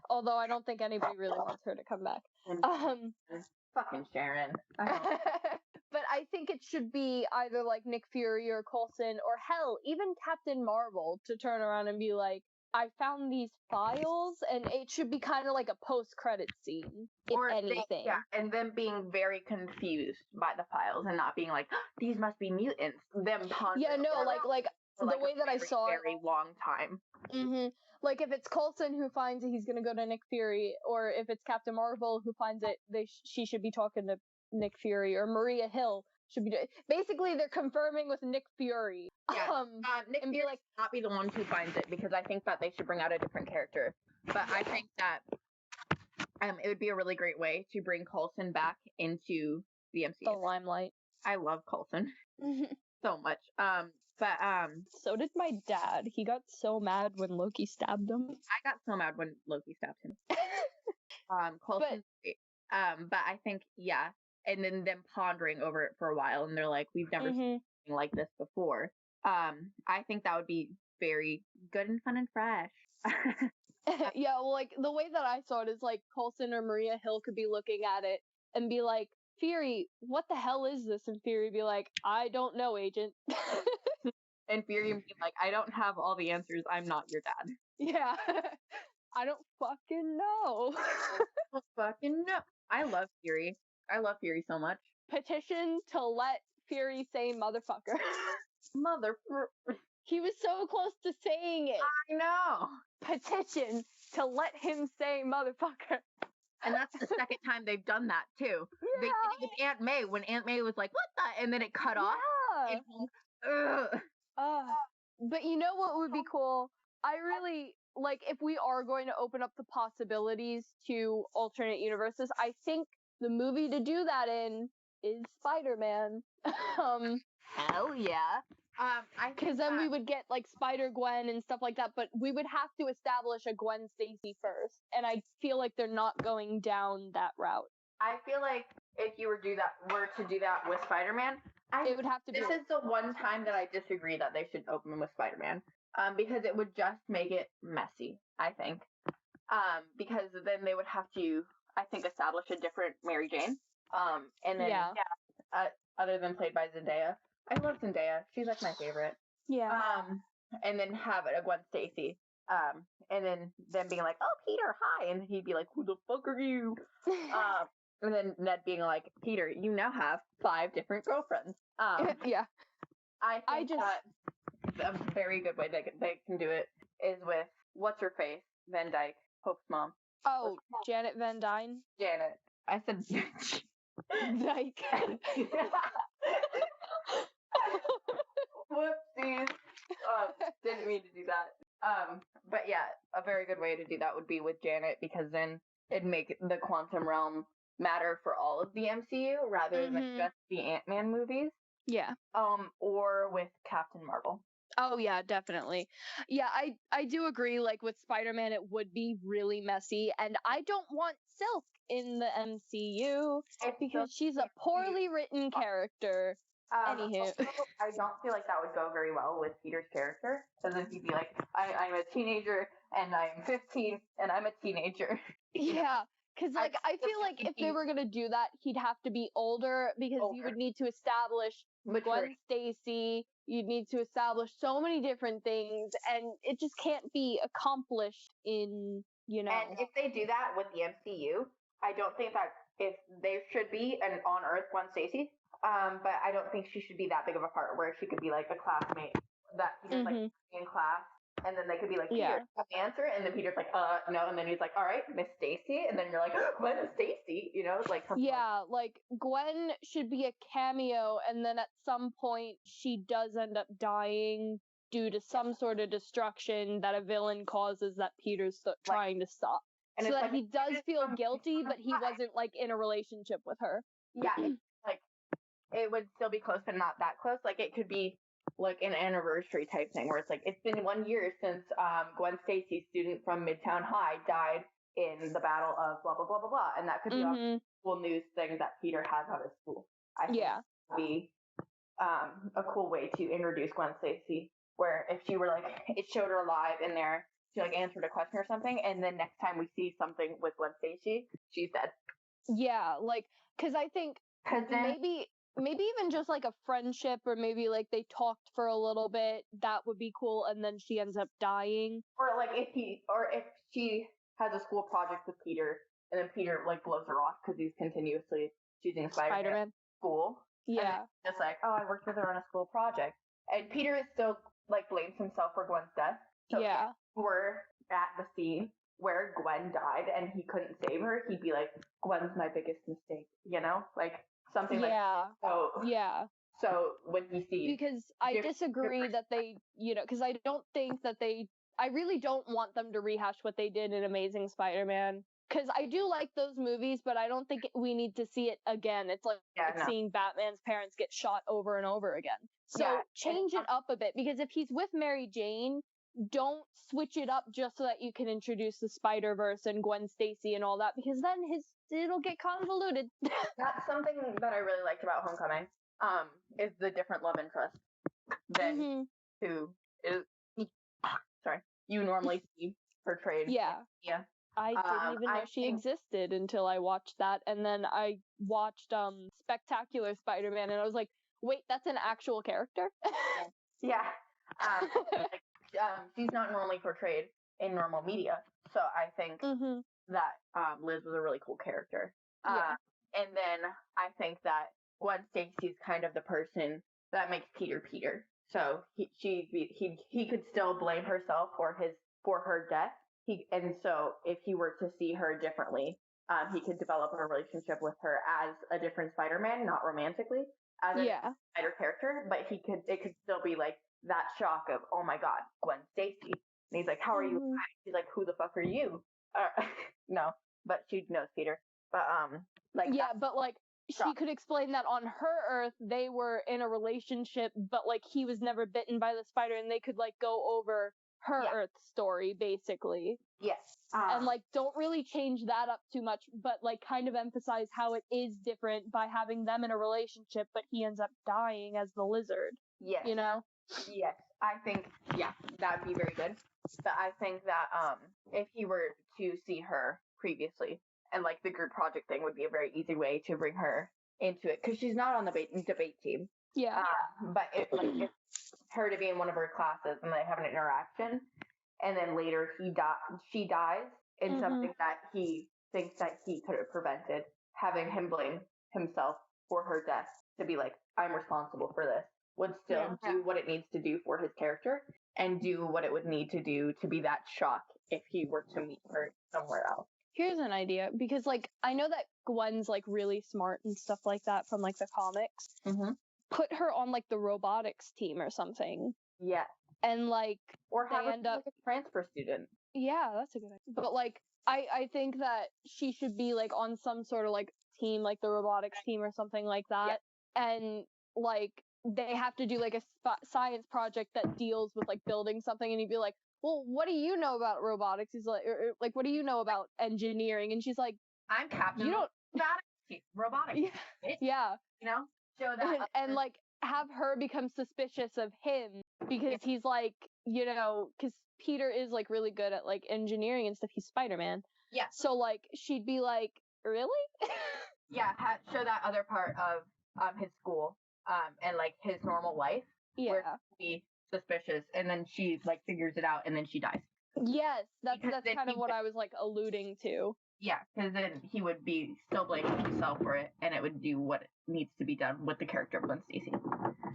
S1: Although I don't think anybody really wants her to come back.
S2: Fucking Sharon.
S1: But I think it should be either like Nick Fury or Coulson, or hell, even Captain Marvel, to turn around and be like, I found these files, and it should be kind of like a post-credit scene, if anything.
S2: And them being very confused by the files and not being like, oh, these must be mutants. Them pondering.
S1: Yeah, no, like the way that I saw it.
S2: Very long time.
S1: Like, if it's Coulson who finds it, he's gonna go to Nick Fury, or if it's Captain Marvel who finds it, she should be talking to Nick Fury, or Maria Hill should be basically they're confirming with Nick Fury.
S2: Yeah. Nick Fury should not be the one who finds it, because I think that they should bring out a different character. But I think that it would be a really great way to bring Coulson back into the MCU.
S1: The limelight.
S2: I love Coulson so much.
S1: So did my dad. He got so mad when Loki stabbed him.
S2: I got so mad when Loki stabbed him. Coulson's great. But I think, yeah. And then them pondering over it for a while, and they're like, we've never seen anything like this before. I think that would be very good and fun and fresh.
S1: Yeah, well, like, the way that I saw it is like Coulson or Maria Hill could be looking at it and be like, Fury, what the hell is this? And Fury be like, I don't know, Agent.
S2: And Fury be like, I don't have all the answers. I'm not your dad.
S1: Yeah. I don't fucking know.
S2: I don't fucking know. I love Fury. I love Fury so much.
S1: Petition to let Fury say motherfucker. He was so close to saying it.
S2: I know.
S1: Petition to let him say motherfucker.
S2: And that's the second time they've done that, too.
S1: Yeah.
S2: They did it with Aunt May, when Aunt May was like, what the? And then it cut off.
S1: But you know what would be cool? I really, like, if we are going to open up the possibilities to alternate universes, I think the movie to do that in is Spider-Man.
S2: Hell yeah.
S1: Because then we would get, like, Spider-Gwen and stuff like that, but we would have to establish a Gwen Stacy first, and I feel like they're not going down that route.
S2: I feel like if you were to do that with Spider-Man,
S1: It would have to be.
S2: This is the one time that I disagree that they should open with Spider-Man. Because it would just make it messy, I think. Because then they would have to, I think, establish a different Mary Jane. And then, other than played by Zendaya. I love Zendaya. She's like my favorite.
S1: Yeah.
S2: And then have a Gwen Stacy. And then them being like, oh, Peter, hi. And he'd be like, who the fuck are you? And then Ned being like, Peter, you now have 5 different girlfriends.
S1: Yeah.
S2: I think that a very good way they can do it is with what's her face, Van Dyke, Hope's mom.
S1: Oh, Janet Van Dyne.
S2: Janet. I said
S1: Dyke.
S2: Whoopsies. Didn't mean to do that. But yeah, a very good way to do that would be with Janet, because then it'd make the quantum realm matter for all of the MCU rather than just the Ant-Man movies.
S1: Yeah.
S2: Or with Captain Marvel.
S1: Oh yeah, definitely. Yeah, I do agree, like with Spider-Man it would be really messy, and I don't want Silk in the MCU because she's a poorly written character. Anywho.
S2: Also, I don't feel like that would go very well with Peter's character, because then he'd be like, I'm a teenager and I'm 15 and I'm a teenager.
S1: Yeah. Because, like, I feel like if they were going to do that, he'd have to be older, because you would need to establish Gwen Stacy. You'd need to establish so many different things, and it just can't be accomplished in, you know.
S2: And if they do that with the MCU, I don't think that if there should be an on-Earth Gwen Stacy, but I don't think she should be that big of a part where she could be, like, a classmate that Peter's, like, in class. And then they could be like, Peter, have the answer. And then Peter's like, no. And then he's like, all right, Miss Stacy. And then you're like, Gwen Stacy, you know, like.
S1: Like Gwen should be a cameo. And then at some point she does end up dying due to some sort of destruction that a villain causes that Peter's trying to stop. And so that he does feel guilty, but he wasn't like in a relationship with her.
S2: Yeah. Like it would still be close, but not that close. Like it could be like an anniversary type thing where it's like, it's been 1 year since Gwen Stacy, student from Midtown High, died in the battle of blah, blah, blah, blah, blah. And that could be a cool news thing that Peter has out of school. I think that would be a cool way to introduce Gwen Stacy, where if she were like, it showed her live in there, she like answered a question or something, and then next time we see something with Gwen Stacy, she's dead.
S1: Yeah, like, because I think maybe even just like a friendship, or maybe like they talked for a little bit, that would be cool, and then she ends up dying.
S2: Or like if she has a school project with Peter, and then Peter like blows her off because he's continuously choosing Spider-Man school.
S1: Yeah.
S2: Just like, oh, I worked with her on a school project. And Peter is still like blames himself for Gwen's death. So if we're at the scene where Gwen died and he couldn't save her, he'd be like, Gwen's my biggest mistake, you know? Like something like that. So, so when he sees...
S1: Because I disagree that they, you know, because I don't think that I really don't want them to rehash what they did in Amazing Spider-Man. Because I do like those movies, but I don't think we need to see it again. It's like seeing Batman's parents get shot over and over again. So change it up a bit, because if he's with Mary Jane, don't switch it up just so that you can introduce the Spider-Verse and Gwen Stacy and all that, because then it'll get convoluted.
S2: That's something that I really liked about Homecoming, is the different love interest than who is, you normally see portrayed.
S1: Yeah. I didn't even know she existed until I watched that, and then I watched Spectacular Spider-Man, and I was like, wait, that's an actual character?
S2: She's not normally portrayed in normal media, so I think that Liz was a really cool character. And then I think that Gwen Stacy's kind of the person that makes Peter Peter. So he could still blame herself for her death. And so if he were to see her differently, he could develop a relationship with her as a different Spider-Man, not romantically, as a Spider character, but it could still be like that shock of, oh my God, Gwen Stacy. And he's like, how are you? She's like, who the fuck are you? No, but she knows Peter. But
S1: but like she could explain that on her Earth they were in a relationship, but like he was never bitten by the spider, and they could like go over her Earth story, basically.
S2: Yes.
S1: And, like, don't really change that up too much, but, like, kind of emphasize how it is different by having them in a relationship, but he ends up dying as the lizard.
S2: Yes.
S1: You know?
S2: Yes. I think, that'd be very good. But I think that, if he were to see her previously, and, like, the group project thing would be a very easy way to bring her into it, because she's not on the debate team.
S1: Yeah.
S2: But if her to be in one of her classes and they have an interaction, and then later she dies in something that he thinks that he could have prevented, having him blame himself for her death, to be like, I'm responsible for this, would still do what it needs to do for his character, and do what it would need to do to be that shock if he were to meet her somewhere else.
S1: Here's an idea, because, like, I know that Gwen's, like, really smart and stuff like that from, like, the comics.
S2: Mm-hmm.
S1: Put her on, like, the robotics team or something.
S2: Yeah.
S1: And, like,
S2: or have her
S1: end up
S2: like a transfer student.
S1: Yeah, that's a good idea. But, like, I think that she should be, like, on some sort of, like, team, like the robotics team or something like that. Yeah. And, like, they have to do, like, a science project that deals with, like, building something, and you'd be like, well, what do you know about robotics? He's like, like, what do you know about engineering? And she's like,
S2: I'm Captain Robotics.
S1: Yeah. Yeah.
S2: You know? Show that.
S1: And, like, have her become suspicious of him because he's, like, you know, because Peter is, like, really good at, like, engineering and stuff. He's Spider-Man.
S2: Yeah.
S1: So, like, she'd be like, really?
S2: Yeah, show that other part of his school, and, like, his normal life.
S1: Yeah.
S2: Where he'd be suspicious, and then she, like, figures it out, and then she dies.
S1: Yes, that's kind of what I was, like, alluding to.
S2: Yeah, because then he would be still blaming himself for it, and it would do what needs to be done with the character of Gwen Stacy.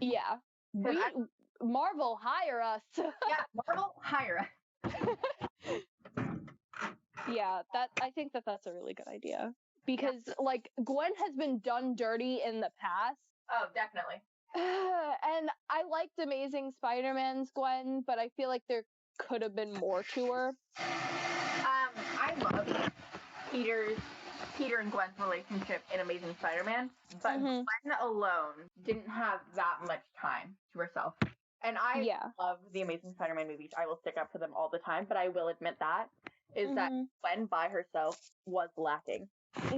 S1: Yeah. Marvel, hire us.
S2: Yeah, Marvel, hire us.
S1: Yeah, I think that's a really good idea. Because, like, Gwen has been done dirty in the past.
S2: Oh, definitely.
S1: And I liked Amazing Spider-Man's Gwen, but I feel like there could have been more to her.
S2: I love Peter and Gwen's relationship in Amazing Spider-Man, but Gwen alone didn't have that much time to herself. And I love the Amazing Spider-Man movies. I will stick up for them all the time, but I will admit that Gwen by herself was lacking.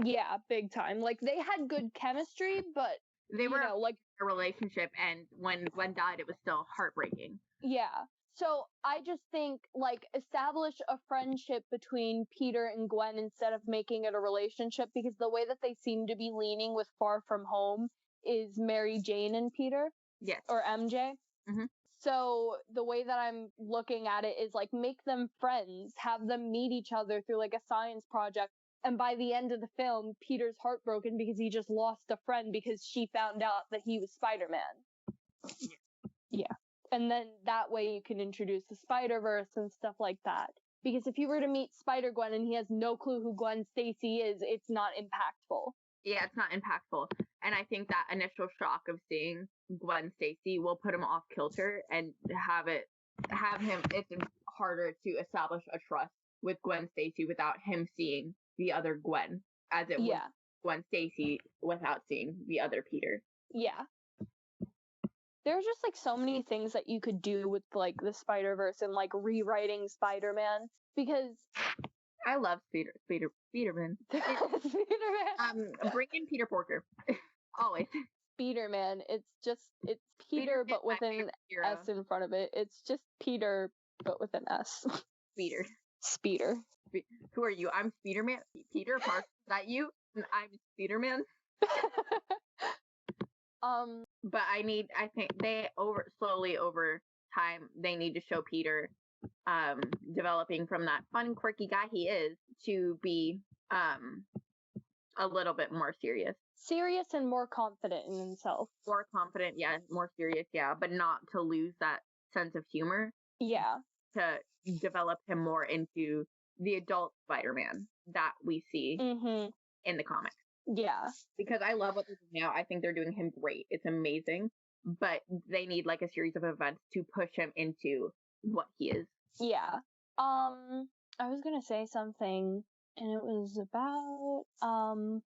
S1: Yeah, big time. Like, they had good chemistry, but
S2: they were like a relationship, and when Gwen died, it was still heartbreaking.
S1: Yeah. So I just think, like, establish a friendship between Peter and Gwen instead of making it a relationship, because the way that they seem to be leaning with Far From Home is Mary Jane and Peter.
S2: Yes.
S1: Or MJ.
S2: Mm-hmm.
S1: So the way that I'm looking at it is, like, make them friends, have them meet each other through, like, a science project. And by the end of the film, Peter's heartbroken because he just lost a friend because she found out that he was Spider-Man. Yeah. And then that way you can introduce the Spider-Verse and stuff like that. Because if you were to meet Spider-Gwen and he has no clue who Gwen Stacy is, it's not impactful.
S2: Yeah, it's not impactful. And I think that initial shock of seeing Gwen Stacy will put him off kilter and have him, it's harder to establish a trust with Gwen Stacy without him seeing the other Gwen, as it was Gwen Stacy without seeing the other Peter.
S1: Yeah. There's just, like, so many things that you could do with, like, the Spider-Verse and, like, rewriting Spider-Man, because
S2: I love Spider-Man.
S1: Spider-Man.
S2: Bring in Peter Porker. Always.
S1: Spider-Man. It's Peter, but with an S in front of it. It's just Peter, but with an S. Speeder.
S2: Who are you? I'm Spider-Man. Peter Parker. Is that you? I'm Spider-Man. But I think they slowly over time, they need to show Peter, developing from that fun, quirky guy he is to be, a little bit more serious.
S1: Serious and more confident in himself.
S2: More confident, yeah. More serious, yeah. But not to lose that sense of humor.
S1: Yeah.
S2: To develop him more into the adult Spider-Man that we see in the comics.
S1: Yeah.
S2: Because I love what they're doing now. I think they're doing him great. It's amazing. But they need, like, a series of events to push him into what he is.
S1: Yeah. I was gonna say something, and it was about, it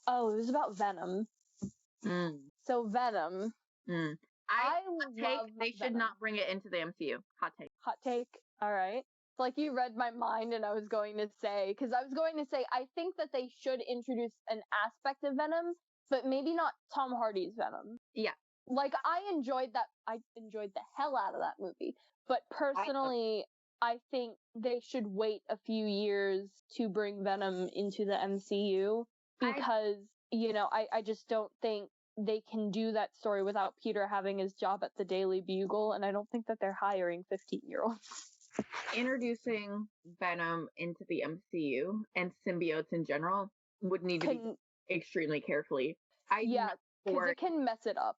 S1: was about Venom. So Venom.
S2: I love they should not bring it into the MCU. Hot take.
S1: Hot take? All right. Like you read my mind and I was going to say, I think that they should introduce an aspect of Venom, but maybe not Tom Hardy's Venom.
S2: Yeah.
S1: Like I enjoyed the hell out of that movie, but personally, I think they should wait a few years to bring Venom into the MCU because, I just don't think they can do that story without Peter having his job at the Daily Bugle, and I don't think that they're hiring 15-year-olds.
S2: Introducing Venom into the MCU and symbiotes in general would need to be extremely carefully.
S1: Because it can mess it up.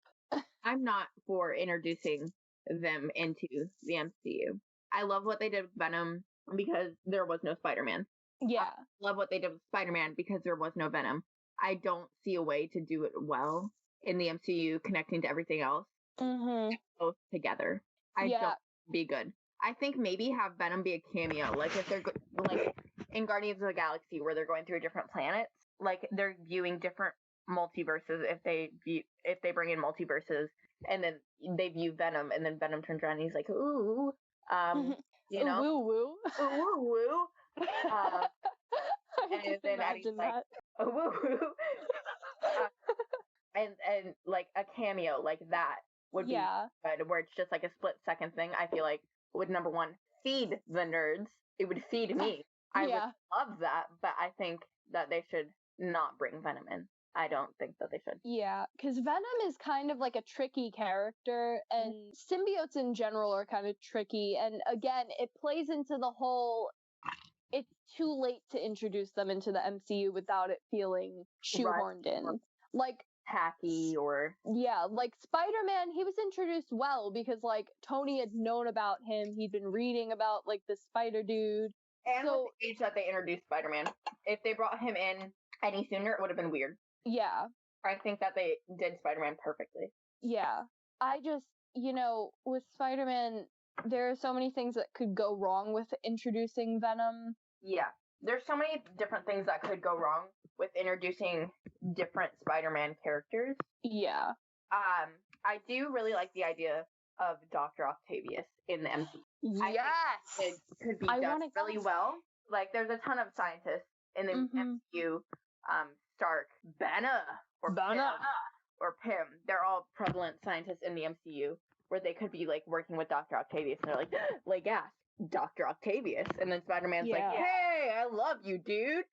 S2: I'm not for introducing them into the MCU. I love what they did with Venom because there was no Spider-Man.
S1: Yeah.
S2: I love what they did with Spider-Man because there was no Venom. I don't see a way to do it well in the MCU connecting to everything else.
S1: Mm-hmm.
S2: Both together. I don't be good. I think maybe have Venom be a cameo, like if they're like in Guardians of the Galaxy where they're going through different planets, like they're viewing different multiverses. If they bring in multiverses, and then they view Venom, and then Venom turns around and he's like, ooh, you know,
S1: woo woo,
S2: woo woo, and then
S1: imagine
S2: like,
S1: that.
S2: Woo woo, and like a cameo like that would be good, where it's just like a split second thing. I feel like would, number one, feed the nerds. It would feed me. I would love that, but I think that they should not bring Venom in. I don't think that they should.
S1: Yeah, because Venom is kind of like a tricky character, and symbiotes in general are kind of tricky. And again, it plays into the whole, it's too late to introduce them into the MCU without it feeling shoehorned in. Like,
S2: tacky or...
S1: Yeah, like Spider-Man, he was introduced well because, like, Tony had known about him. He'd been reading about, like, the Spider Dude.
S2: And with the age that they introduced Spider-Man, if they brought him in any sooner, it would have been weird.
S1: Yeah.
S2: I think that they did Spider-Man perfectly.
S1: Yeah. I just, with Spider-Man, there are so many things that could go wrong with introducing Venom.
S2: Yeah. There's so many different things that could go wrong with introducing different Spider-Man characters.
S1: Yeah.
S2: I do really like the idea of Dr. Octavius in the MCU.
S1: Yes!
S2: It could be done really well. Like, there's a ton of scientists in the MCU. Stark, Banner, or Pym. They're all prevalent scientists in the MCU where they could be, like, working with Dr. Octavius, and they're like, gas, Dr. Octavius. And then Spider-Man's like, hey, I love you, dude.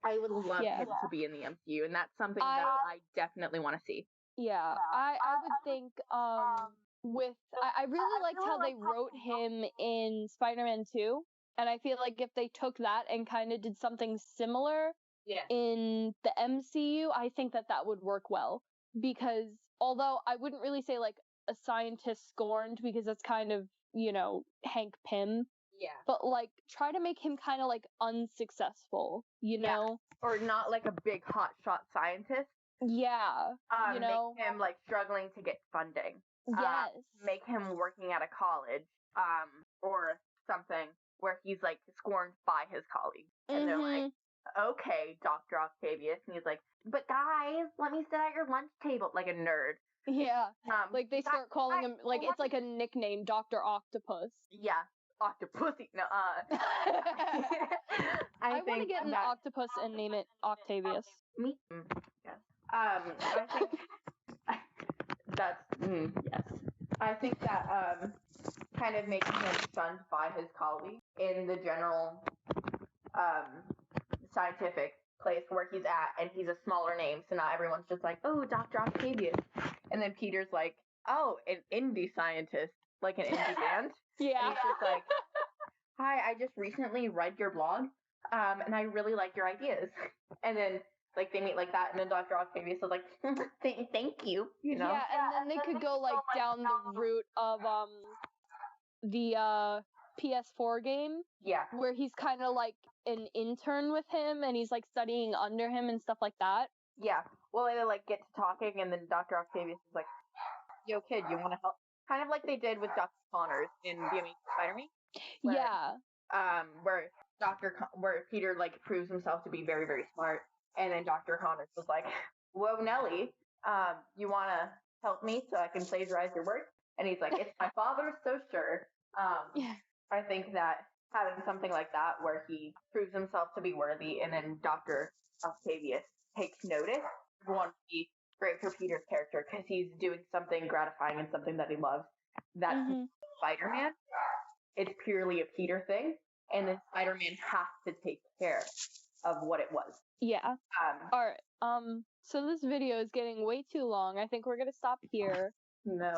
S2: I would love him to be in the MCU, and that's something that I definitely want to see.
S1: Yeah, I would think, I really liked how they wrote him in Spider-Man 2, and I feel like if they took that and kind of did something similar in the MCU, I think that would work well, because although I wouldn't really say, like, a scientist scorned, because that's kind of, Hank Pym.
S2: Yeah.
S1: But, like, try to make him kind of, like, unsuccessful, know?
S2: Or not, like, a big hotshot scientist.
S1: Yeah.
S2: Make him, like, struggling to get funding.
S1: Yes.
S2: Make him working at a college, or something where he's, like, scorned by his colleagues. And they're like, okay, Dr. Octavius. And he's like, but guys, let me sit at your lunch table. Like a nerd.
S1: Yeah. Like, they start calling him, like, it's like a nickname, Dr. Octopus.
S2: Yeah. Octopussy. No,
S1: I want to get an octopus and name it Octavius.
S2: Me? Yes. I think that's, yes. I think that, kind of making him shunned by his colleagues in the general, scientific place where he's at, and he's a smaller name, so not everyone's just like, oh, Dr. Octavius. And then Peter's like, oh, an indie scientist, like an indie band.
S1: Yeah.
S2: And he's just like, hi, I just recently read your blog, and I really like your ideas. And then, like, they meet like that, and then Dr. Octavius is like, thank you, Yeah,
S1: and then they could go, like, down the route of, the, PS4 game.
S2: Yeah.
S1: Where he's kind of like an intern with him, and he's, like, studying under him and stuff like that.
S2: Yeah. Well, they, like, get to talking, and then Dr. Octavius is like, yo, kid, you want to help? Kind of like they did with Dr. Connors in The Amazing Spider-Man. Where Peter, like, proves himself to be very, very smart, and then Dr. Connors was like, whoa, Nelly, you want to help me so I can plagiarize your work? And he's like, it's my father, so sure. I think that having something like that where he proves himself to be worthy and then Dr. Octavius takes notice would be great for Peter's character because he's doing something gratifying and something that he loves. That's Spider-Man. It's purely a Peter thing, and then Spider-Man has to take care of what it was.
S1: Yeah. All right. So this video is getting way too long. I think we're gonna stop here.
S2: No.